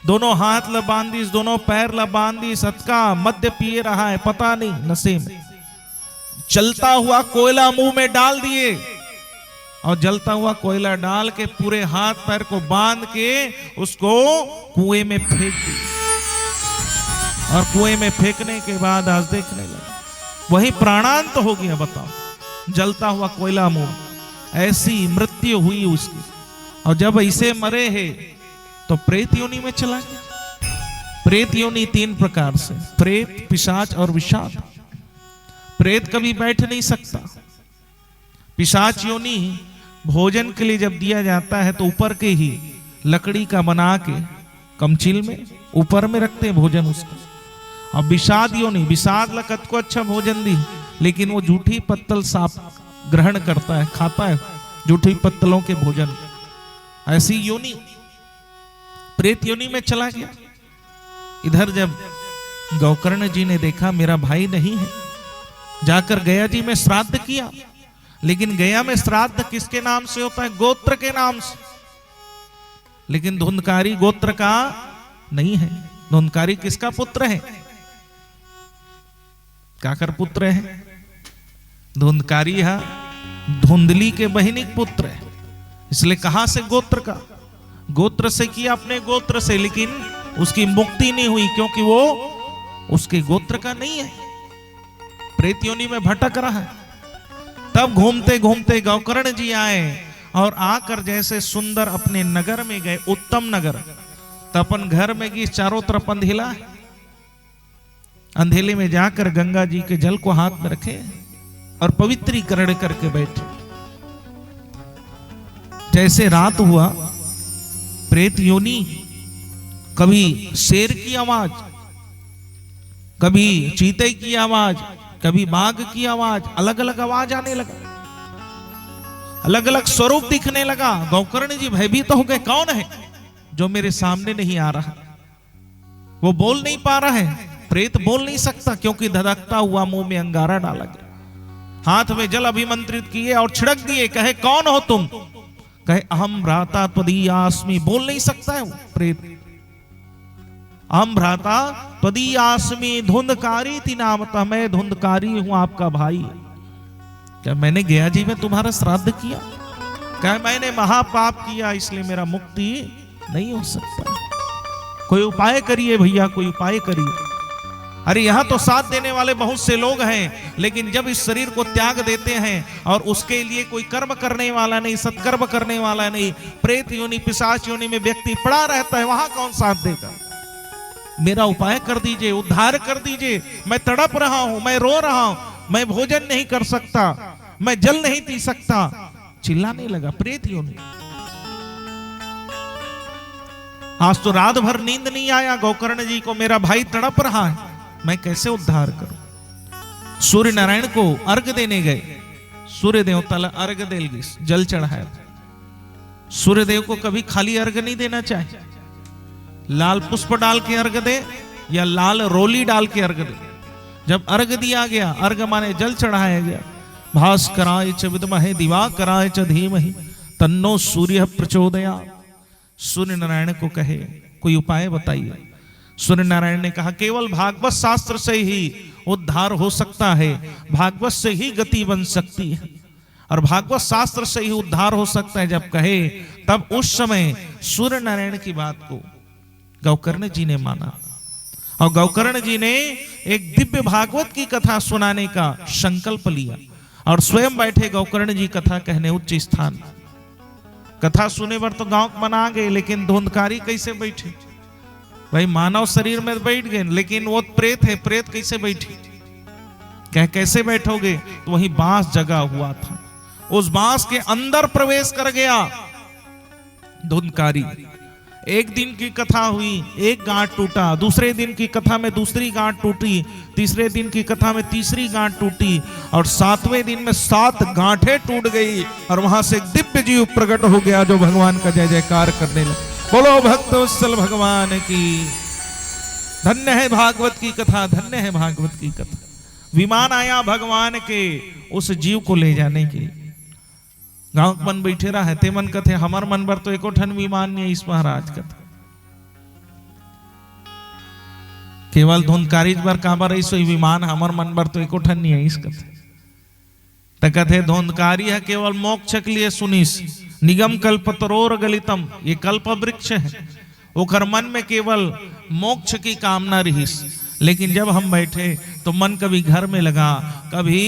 दोनों हाथ ल बांधी, दोनों पैर ल बांधी, सटका मद्य पिए रहा है, पता नहीं, नशे में। जलता हुआ कोयला मुंह में डाल दिए और जलता हुआ कोयला डाल के पूरे हाथ पैर को बांध के उसको कुएं में फेंक दी। और कुएं में फेंकने के बाद आज देखने लगा, वही प्राणांत हो गया। बताओ, जलता हुआ कोयला मुंह, ऐसी मृत्यु हुई उसकी। और जब ऐसे मरे हैं तो प्रेत योनि में चला गया। प्रेत योनि 3 प्रकार से, प्रेत, पिशाच और विषाद। प्रेत कभी बैठ नहीं सकता। पिशाच योनि भोजन के लिए जब दिया जाता है तो ऊपर के ही लकड़ी का बना के कमचील में ऊपर में रखते हैं भोजन उसको। अब विषाद योनि, विषाद लकत को अच्छा भोजन दी, लेकिन वो झूठी पत्तल साफ ग्रहण करता है, खाता है झूठी पत्तलों के भोजन। ऐसी योनि प्रेत योनि में चला गया। इधर जब गौकर्ण जी ने देखा मेरा भाई नहीं है, जाकर गया जी में श्राद्ध किया। लेकिन गया में श्राद्ध किसके नाम से होता है? गोत्र के नाम से। लेकिन धुंधकारी गोत्र का नहीं है। धुंधकारी किसका पुत्र है? काकर पुत्र है? धुंधकारी है धुंधली के बहिनी पुत्र है, इसलिए कहां से गोत्र का? गोत्र से किया अपने गोत्र से, लेकिन उसकी मुक्ति नहीं हुई क्योंकि वो उसके गोत्र का नहीं है, प्रेत योनि में भटक रहा है। तब घूमते घूमते गौकर्ण जी आए और आकर जैसे सुंदर अपने नगर में गए, उत्तम नगर। तपन घर में गई, चारों तरफ अंधेला है। अंधेले में जाकर गंगा जी के जल को हाथ में रखे और पवित्रीकरण करके बैठे। जैसे रात हुआ, प्रेत योनि कभी शेर की आवाज, कभी चीते की आवाज, कभी बाघ की आवाज, अलग अलग आवाज आने लगा, अलग अलग स्वरूप दिखने लगा। गौकर्ण जी भयभीत तो हो गए, कौन है जो मेरे सामने नहीं आ रहा? वो बोल नहीं पा रहा है। प्रेत बोल नहीं सकता क्योंकि धधकता हुआ मुंह में अंगारा डाला गया। हाथ में जल अभिमंत्रित किए और छिड़क दिए, कहे कौन हो तुम? कहे अहम भ्राता त्वदीयास्मि, बोल नहीं सकता है वो प्रेत। अहम भ्राता त्वदीयास्मि धुंधकारी थी नामता, मैं धुंधकारी हूं आपका भाई। क्या मैंने गया जी में तुम्हारा श्राद्ध किया? क्या मैंने महापाप किया इसलिए मेरा मुक्ति नहीं हो सकता? कोई उपाय करिए भैया, कोई उपाय करिए। अरे यहां तो साथ देने वाले बहुत से लोग हैं, लेकिन जब इस शरीर को त्याग देते हैं और उसके लिए कोई कर्म करने वाला नहीं, सत्कर्म करने वाला नहीं, प्रेत योनि पिशाच योनि में व्यक्ति पड़ा रहता है, वहां कौन साथ देगा? मेरा उपाय कर दीजिए, उद्धार कर दीजिए। मैं तड़प रहा हूं, मैं रो रहा हूं, मैं भोजन नहीं कर सकता, मैं जल नहीं पी सकता। चिल्लाने लगा प्रेत योनि। आज तो रात भर नींद नहीं आया गोकर्ण जी को, मेरा भाई तड़प रहा है, मैं कैसे उद्धार करूं? सूर्य नारायण को अर्घ देने गए, सूर्य देवता अर्घ देगी, जल चढ़ाया। सूर्य देव को कभी खाली अर्घ नहीं देना चाहिए। लाल पुष्प डाल के अर्घ दे या लाल रोली डाल के अर्घ दे। जब अर्घ दिया गया, अर्घ माने जल चढ़ाया गया, भास्कराय च विद्महे दिवाकराय च धीमहि तन्नो सूर्य प्रचोदयात्। सूर्य नारायण को कहे कोई उपाय बताइए। सूर्य नारायण ने कहा केवल भागवत शास्त्र से ही उद्धार हो सकता है, भागवत से ही गति बन सकती है और भागवत शास्त्र से ही उद्धार हो सकता है। जब कहे तब उस समय सूर्य नारायण की बात को गोकर्ण जी ने माना और गोकर्ण जी ने एक दिव्य भागवत की कथा सुनाने का संकल्प लिया और स्वयं बैठे गोकर्ण जी कथा कहने उच्च स्थान। कथा सुने पर तो गांव मना गए, लेकिन धुंधकारी कैसे बैठे? भाई मानव शरीर में बैठ गए, लेकिन वो प्रेत है, प्रेत कैसे बैठी? कैसे बैठोगे? तो वही बांस जगा हुआ था, उस बांस के अंदर प्रवेश कर गया धुंधकारी। एक दिन की कथा हुई, एक गांठ टूटा, दूसरे दिन की कथा में दूसरी गांठ टूटी, तीसरे दिन की कथा में तीसरी गांठ टूटी और 7वें दिन में 7 गांठें टूट गई और वहां से एक दिव्य जीव प्रकट हो गया जो भगवान का जय जयकार करने लगा। बोलो भक्तवत्सल भगवान की। धन्य है भागवत की कथा, धन्य है भागवत की कथा। विमान आया भगवान के उस जीव को ले जाने के लिए। गांव मन बैठे रहा ते मन कथे हमार मन पर तो एको ठन विमान नहीं इस महाराज कथा। केवल धुंधकारी पर काबर ऐसो विमान हमार मन पर तो एको ठन नहीं है इस कथा। त कथे धुंधकारी है केवल मोक्ष के लिए सुनिस, निगम कल्पतरोर गलितम, ये कल्प वृक्ष है, ओकर मन में केवल मोक्ष की कामना रहीस। लेकिन जब हम बैठे तो मन कभी घर में लगा, कभी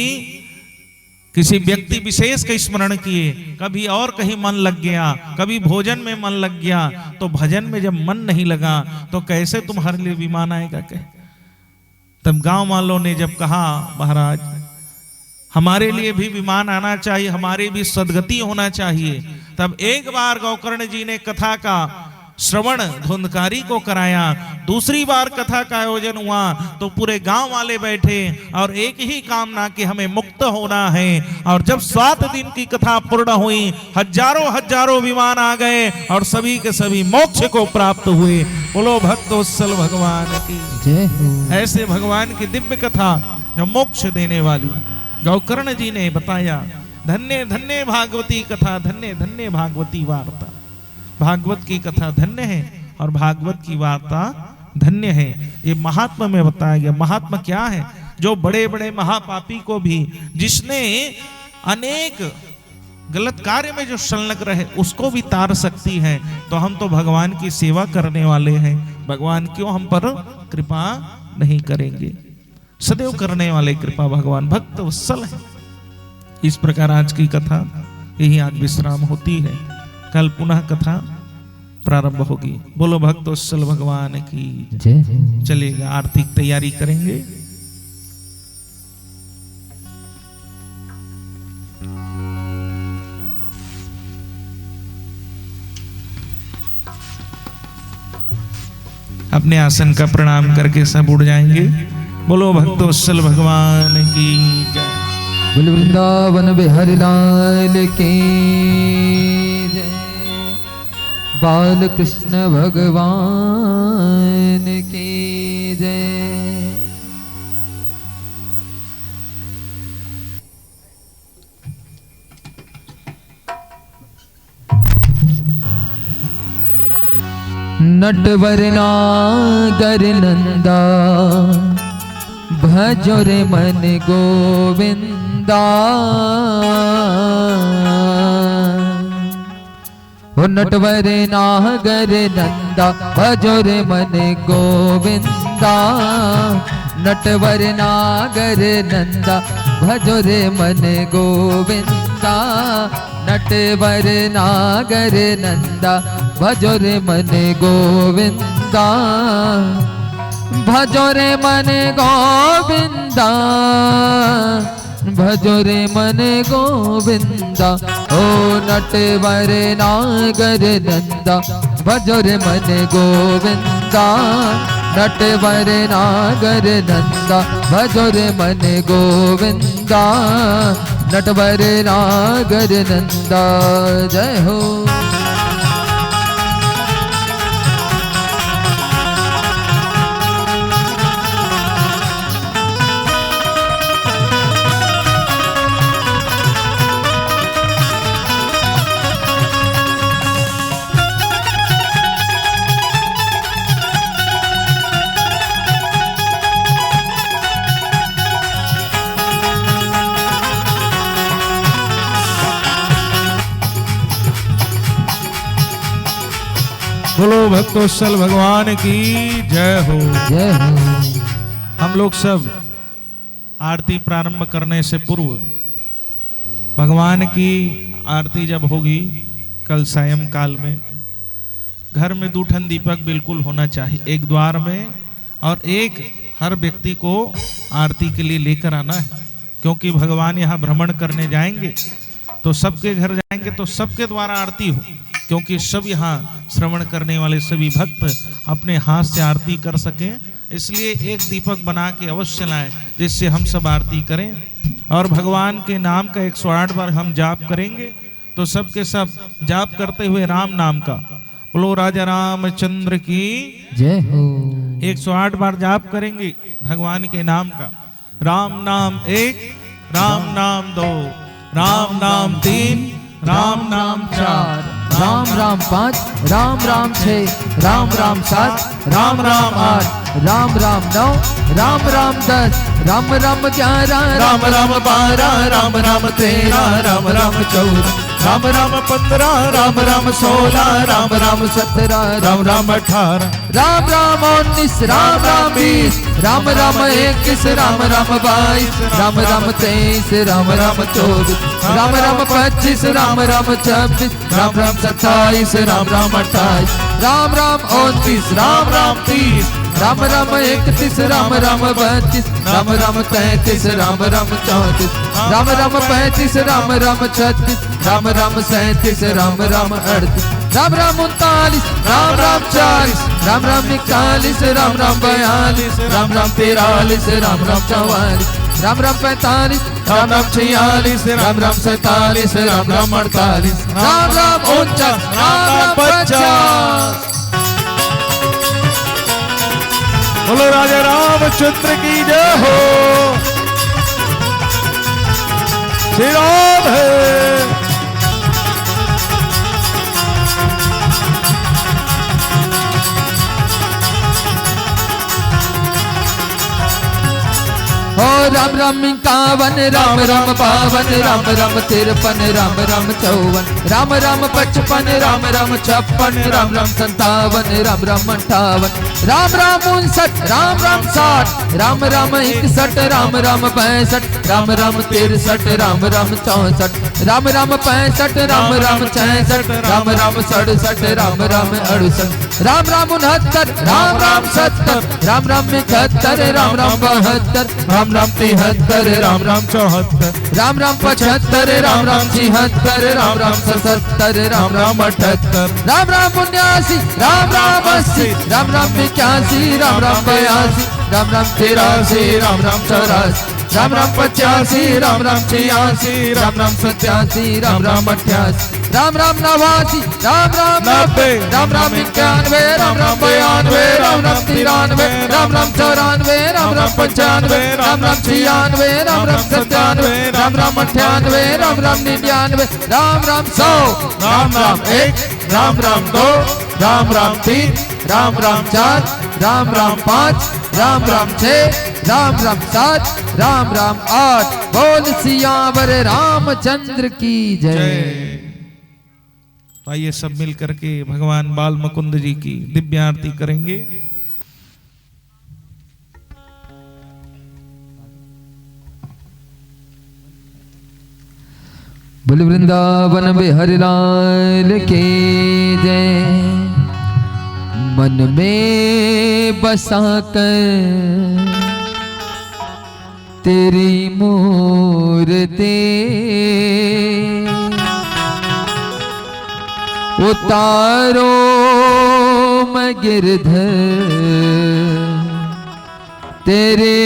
किसी व्यक्ति विशेष का स्मरण किए, कभी और कहीं मन लग गया, कभी भोजन में मन लग गया, तो भजन में जब मन नहीं लगा तो कैसे तुम्हारे लिए विमान आएगा? कहे तब गांव वालों ने जब कहा महाराज हमारे लिए भी विमान आना चाहिए, हमारे भी सदगति होना चाहिए, तब एक बार गोकर्ण जी ने कथा का श्रवण धुंधकारी को कराया। दूसरी बार कथा का आयोजन हुआ तो पूरे गांव वाले बैठे और एक ही कामना कि हमें मुक्त होना है। और जब 7 दिन की कथा पूर्ण हुई, हजारों विमान आ गए और सभी के सभी मोक्ष को प्राप्त हुए। बोलो भक्तवत्सल भगवान की जय हो। ऐसे भगवान की दिव्य कथा जो मोक्ष देने वाली गोकर्ण जी ने बताया। धन्य धन्य भागवती कथा, धन्य धन्य भागवती वार्ता। भागवत की कथा धन्य है और भागवत की वार्ता धन्य है। ये महात्मा में बताया गया। महात्मा क्या है? जो बड़े बड़े महापापी को भी, जिसने अनेक गलत कार्य में जो संलग्न रहे, उसको भी तार सकती है। तो हम तो भगवान की सेवा करने वाले हैं, भगवान क्यों हम पर कृपा नहीं करेंगे? सदैव करने वाले कृपा भगवान भक्त वत्सल है। इस प्रकार आज की कथा यही आज विश्राम होती है, कल पुनः कथा प्रारंभ होगी। बोलो भक्तवत्सल भगवान की जय। चलिएगा आर्थिक तैयारी करेंगे। अपने आसन का प्रणाम करके सब उड़ जाएंगे। बोलो भक्तवत्सल भगवान की जय। बोल वृंदावन बिहारी लाल की जय। बाल कृष्ण भगवान की जय। नटवर नागर नंदा भजो रे मन गोविंदा। ओ नटवर नागर नंदा भजो रे मन गोविंदा। नटवर नागर नंदा भजो रे मन गोविंदा। नटवर नागर नंदा भजो रे मन गोविंदा। भजो रे मन गोविंदा भजो रे मन गोविंदा। ओ नटवर नागर नंदा भजो रे मन गोविंदा। नटवर नागर नंदा भजो रे मन गोविंदा। नटवर नागर नंदा जय हो। बोलो भक्तोत्सल भगवान की जय हो। जय हो। हम लोग सब आरती प्रारंभ करने से पूर्व भगवान की आरती जब होगी कल सायंकाल में घर में 2 ठन दीपक बिल्कुल होना चाहिए, एक द्वार में और एक हर व्यक्ति को आरती के लिए लेकर आना है, क्योंकि भगवान यहाँ भ्रमण करने जाएंगे तो सबके घर जाएंगे तो सबके द्वारा आरती हो, क्योंकि सब यहाँ श्रवण करने वाले सभी भक्त अपने हाथ से आरती कर सकें। इसलिए एक दीपक बना के अवश्य लाएं जिससे हम सब आरती करें। और भगवान के नाम का 108 बार हम जाप करेंगे तो सबके सब जाप करते हुए राम नाम का बोलो राजा रामचंद्र की जय हो। 108 बार जाप करेंगे भगवान के नाम का। राम नाम 1, राम नाम 2, राम नाम 3, राम नाम 4, राम राम 5, राम राम 6, राम राम 7, राम राम 8, राम राम 9, राम राम 10, राम राम 11, राम राम 12, राम राम 13, राम राम 14, राम राम 15, राम राम 16, राम राम 17, राम राम 18, राम राम 19, राम राम 20, राम राम 21, राम राम 22, राम राम 23, राम राम 24, राम राम 25, राम राम 26, राम राम 27, राम राम 28, राम राम 29, राम राम 30, राम राम 31, राम राम 32, राम राम 33, राम राम 34, राम राम 35, राम राम 36, राम राम 37, राम राम 38, राम राम 39, राम राम 40, राम राम 41, राम राम 42, राम राम 43, राम राम 44, राम राम 45, राम राम 46, राम राम 47, राम राम 48, राम राम 49, राम राम 50। बोलो राजा रामचंद्र की जय हो। श्री राम है। ओ राम राम 51, राम राम 52, राम राम 53, राम राम 54, राम राम 55, राम राम 56, राम राम 57, राम राम 58, राम राम 59, राम राम 60, राम राम 61, राम राम 62, राम राम 63, राम राम 64, राम राम 65, राम राम 66, राम राम 67, राम राम 68, राम राम 69, राम राम 70, राम राम 71, राम राम 72, राम राम 73, राम राम 74, राम राम 75, राम राम 76, राम राम 77, राम राम 78, राम राम 79, राम राम 80, राम राम 81, राम राम 82, राम राम 83, राम राम 84, राम राम 85, राम राम 86, राम राम 87, राम राम 88, राम राम 89, राम राम 90, राम राम 91, राम राम 92, राम राम 93, राम राम 94, राम राम 95, राम राम 96, राम राम 97, राम राम 98, राम राम 99, राम राम 100, राम राम 1, राम राम 2, राम राम 3, राम राम 4, राम राम 5, राम राम 6, राम राम 7, राम राम 8। बोल सियावर रामचंद्र की जय। आइए सब मिल करके भगवान बाल मुकुंद जी की दिव्य आरती करेंगे। बोल वृंदावन बिहारी लाल के जय। मन में बसा कर तेरी मूर्ति उतारो मैं गिरधर तेरे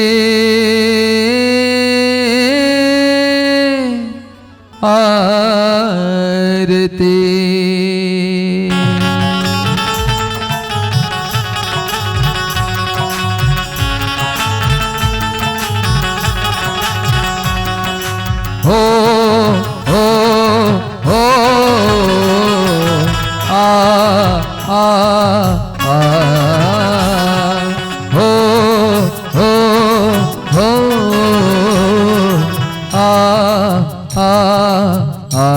आरती। हो हो हो आ आ आ हो हो हो आ आ आ।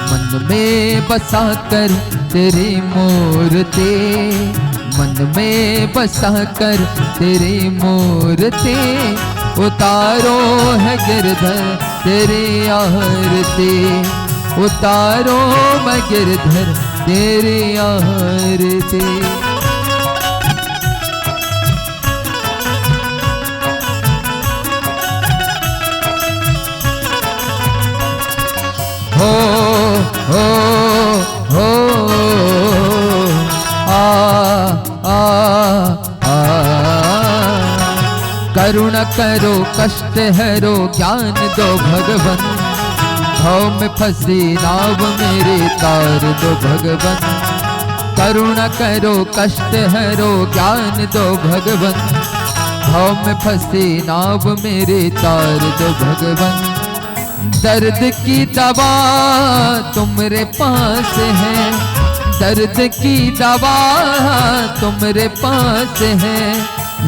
मन में बसा कर तेरी मूर्ति, मन में बसा कर तेरी मूर्ति उतारो है गिरधर तेरी आरती, उतारो मैं गिरधर तेरी आरती। हो हो हो आ आ आ। करुणा करो कष्ट हरो ज्ञान दो भगवन, भाव में फंसी नाव मेरे तार दो भगवन। करुणा करो कष्ट हरो ज्ञान दो भगवन, भाव में फंसी नाव मेरे तार दो भगवन। दर्द की दवा तुम्हारे पास है, दर्द की दवा तुम्हारे पास है।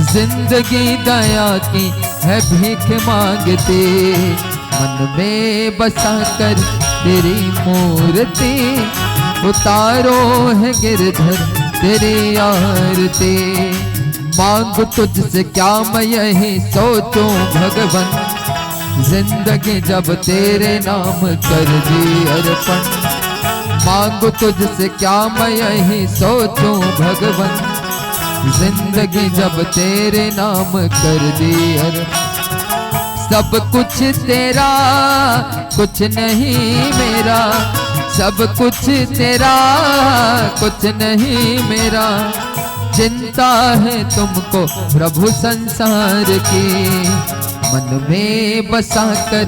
जिंदगी दया की है भीख मांगते, मन में बसा कर तेरी मूर्ति उतारो है गिरधर तेरी आरती। मांग तुझसे क्या मैं यही सोचूं भगवन, जिंदगी जब तेरे नाम कर दी अर्पण। मांगू तुझसे क्या मैं यही सोचूं भगवन, जिंदगी जब तेरे नाम कर दी अर्पण। सब कुछ तेरा कुछ नहीं मेरा, सब कुछ तेरा कुछ नहीं मेरा। चिंता है तुमको प्रभु संसार की, मन में बसा कर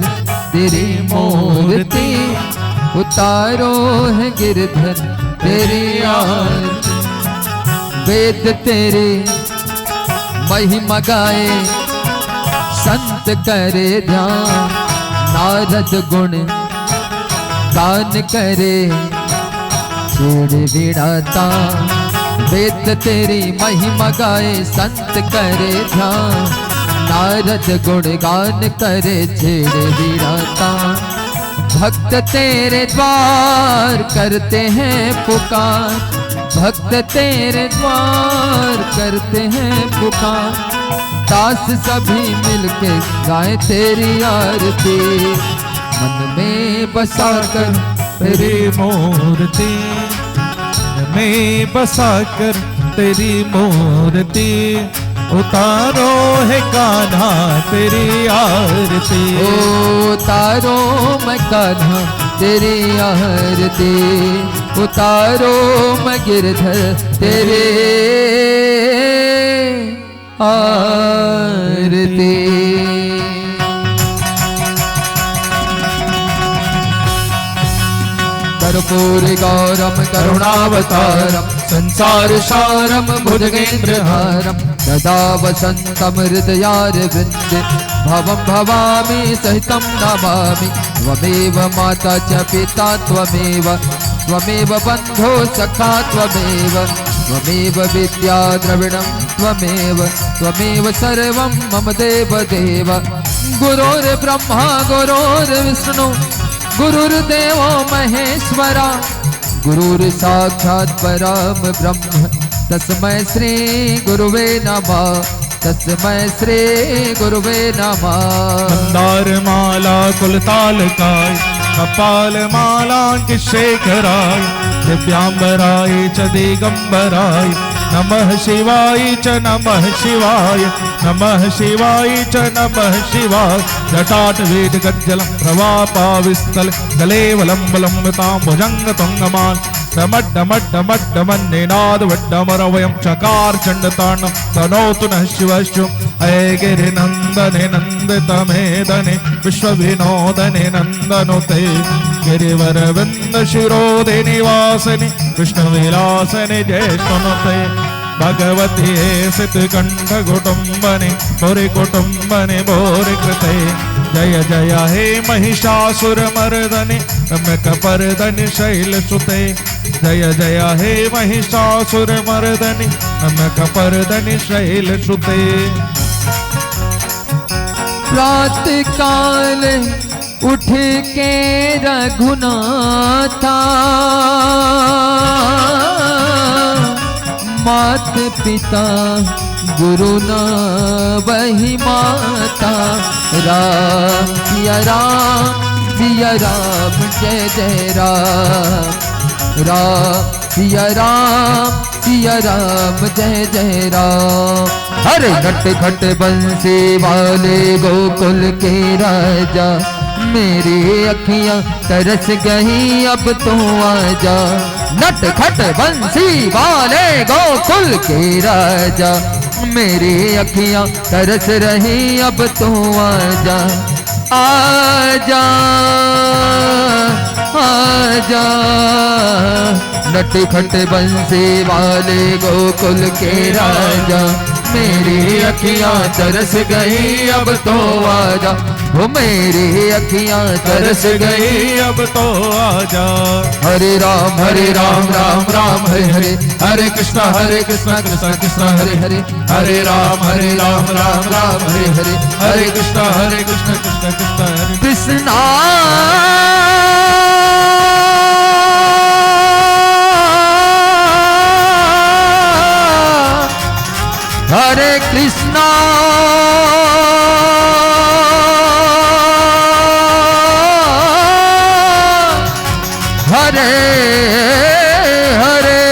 तेरी मूर्ति उतारो है गिरधर तेरी आरती। वेद तेरे महिमा गाए संत करे ध्यान, नारद गुण गान करे छेड़ वीणाता। वेद तेरी महिमा गाए संत करे ध्यान, नारद गुण गान करे छेड़ वीणाता। भक्त तेरे द्वार करते हैं पुकार, भक्त तेरे द्वार करते हैं पुकार। दास सभी मिलके गाए तेरी आरती, मन में बसा कर तेरी मूर्ति, मन में बसा कर तेरी मूर्ति उतारो है कान्हा तेरी आरती। उतारो मैं कान्हा तेरी आरती, उतारो मैं गिरधर तेरे आरती। कर्पूरी गौरम करुणावतारम संसार सारम भुजगेन्द्रहारम सदा वसंतम हृदयारविंदे भवं भवामि सहितं नमामि। त्वमेव माता च पिता त्वमेव, त्वमेव बन्धो सखा त्वमेव, त्वमेव विद्या द्रविणं त्वमेव, त्वमेव सर्वं मम देवदेव। गुरुर्ब्रह्मा गुरुर्विष्णु गुरुर्देवो महेश्वरा, गुरुर्साक्षात् परं ब्रह्म तस्मै श्री गुरुवे नमः, तस्मै श्री गुरुवे नमः। मंदार माला कुलतालकाय, कपाल मालांकित शेखराय, दिव्यांबराय च दिगंबराय, नमः शिवाय च नमः शिवाय, नमः शिवाय च नमः शिवाय। जटाटवेद गज्जलं प्रवापाविस्तल, गले वलम्बलम्बितां भुजंग तुंगमान्, डमड्डमड्डमड्डमन्निनाद वड्डमरवयं चकार चण्डताण्डं तनोतु नः शिवश्चुम्। अये गिरिनन्दने नन्दितमेदने, विश्वविनोदने नन्दनुते, गिरिवरविन्द शिरोधे निवासने, विष्णुविलासने ज्येष्ठनुते। भगवती सितकण्ठ कुटुम्बने, भूरि कुटुम्बने भूरि कृते, जय जय हे महिषासुरमर्दने, रम्यकपर्दने शैलसुते, जय जय हे महिषासुरमर्दने, रम्यकपर्दने शैलसुते। प्रातः काल उठ के रघुनाथा, मात पिता गुरु न वही माता, राम सिया राम सिया राम जय जय राम, राम सिया राम जय जय राम। अरे नट खट बंसी वाले गोकुल के राजा, मेरी अखियां तरस गई अब तो आजा। नट खट बंसी वाले गोकुल के राजा, मेरी अखियां तरस रही अब तो आजा। आजा आजा नट खट बंसी वाले गोकुल के राजा, मेरी अखियां तरस गई अब तो आजा। वो मेरी अखियां तरस गई अब तो आजा। हरे राम राम राम हरे हरे, हरे कृष्णा कृष्णा कृष्णा हरे हरे, हरे राम राम राम हरे हरे, हरे कृष्णा कृष्णा कृष्णा हरे कृष्णा। हरे कृष्णा हरे हरे।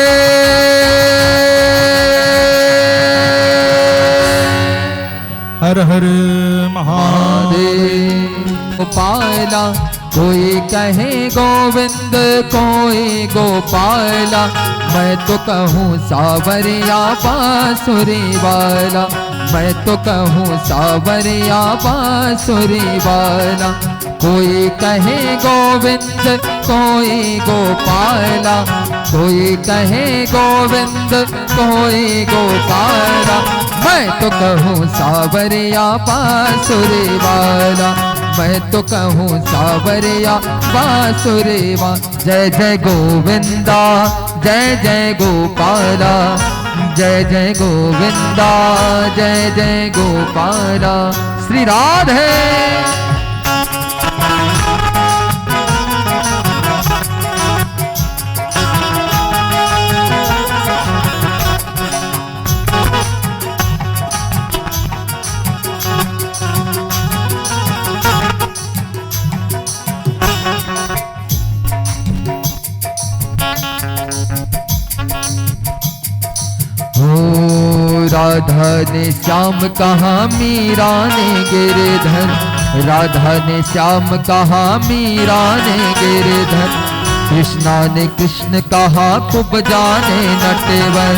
हर हर महादेव। गोपाला कोई कहे गोविंद कोई गोपाला, मैं तो कहूँ सावरिया बांसुरी वाला, मैं तो कहूँ सावरिया बांसुरी वाला। कोई कहे गोविंद कोई गोपाला, कोई कहे गोविंद कोई गोपाला, मैं तो कहूँ सावरिया बांसुरी वाला, मैं तो कहूँ सावरिया बांसुरी वा। जय जय गोविंदा जय जय गोपाला, जय जय गोविंदा जय जय गोपाला। श्री राधे। राधा ने श्याम कहा मीरा ने गिरधर, राधा ने श्याम कहा मीरा ने गिरधर, कृष्णा ने कृष्ण कहा खूब जाने नटवर,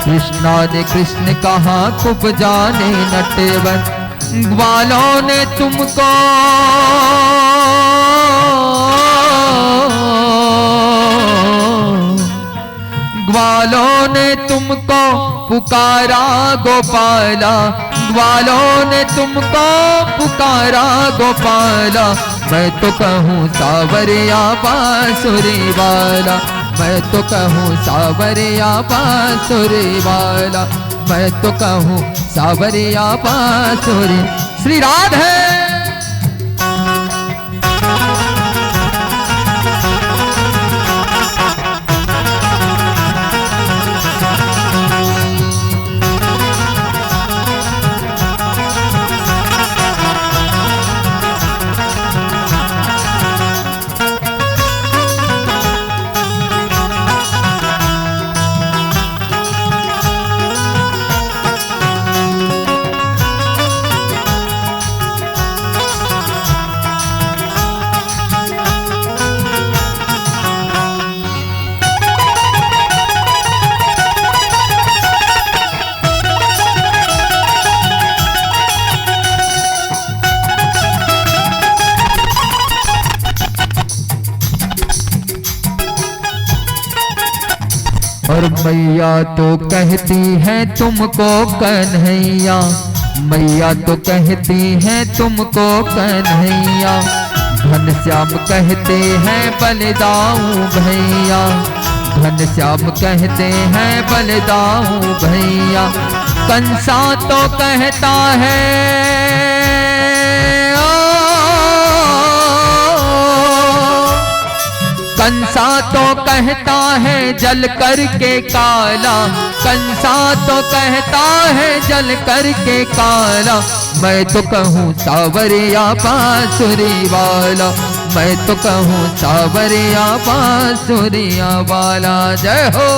कृष्णा ने कृष्ण कहा खूब जाने नटवर। ग्वालों ने तुमको ग्वालों ने तुमको पुकारा गोपाला, वालों ने तुमको पुकारा गोपाला, मैं तो कहूँ सावरिया बांसुरी वाला, मैं तो कहूँ सावरिया बांसुरी वाला, मैं तो कहूँ सावरिया बांसुरी। श्री राधे। और मैया तो कहती है तुमको कन्हैया, मैया तो कहती है तुमको कन्हैया, घनश्याम कहते हैं बलदाऊं भैया, घनश्याम कहते हैं बलदाऊं भैया। कंसा तो कहता है कंसा तो कहता है जल करके काला, कंसा तो कहता है जल करके काला, मैं तो कहूँ सावरिया बांसुरी वाला, मैं तो कहूँ सावरिया बांसुरिया वाला। जय हो।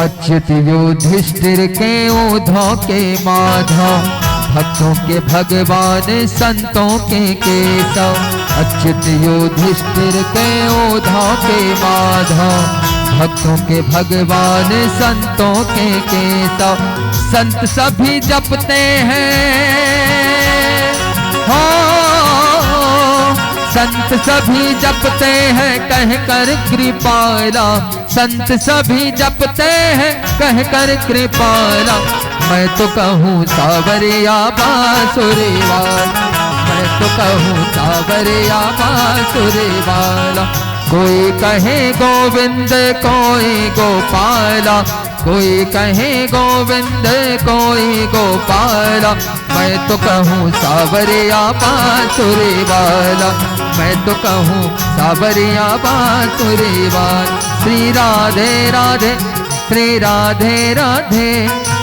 अच्युत युधिष्ठिर के उद्धव के माधव, भक्तों के भगवान संतों के केशव। अच्युत युधिष्ठिर के उद्धव के माधव, भक्तों के भगवान संतों के केशव। संत सभी जपते हैं हो, संत सभी जपते हैं कह कर कृपाला, संत सभी जपते हैं कह कर कृपाला, मैं तो कहूँ सावरिया बांसुरी वाला, मैं तो कहूँ सावरिया बांसुरी वाला। कोई कहे गोविंद कोई गोपाला, कोई कहे गोविंद कोई गोपाला, मैं तो कहूँ सावरिया बांसुरी वाला, मैं तो कहूँ सावरिया बांसुरी वाला। श्री राधे राधे, श्री राधे राधे,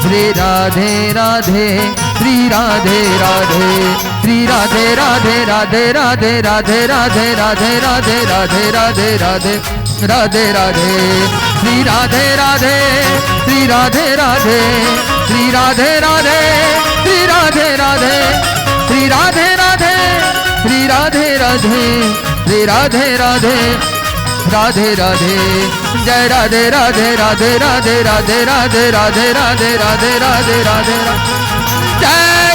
श्री राधे राधे, श्री राधे राधे, श्री राधे राधे राधे राधे राधे राधे राधे राधे राधे राधे राधे राधे राधे, श्री राधे राधे, श्री राधे राधे, श्री राधे राधे, श्री राधे राधे, श्री राधे राधे, श्री राधे राधे, श्री राधे राधे, राधे राधे। जय राधे राधे राधे राधे राधे राधे राधे राधे राधे राधे राधे राधे। जय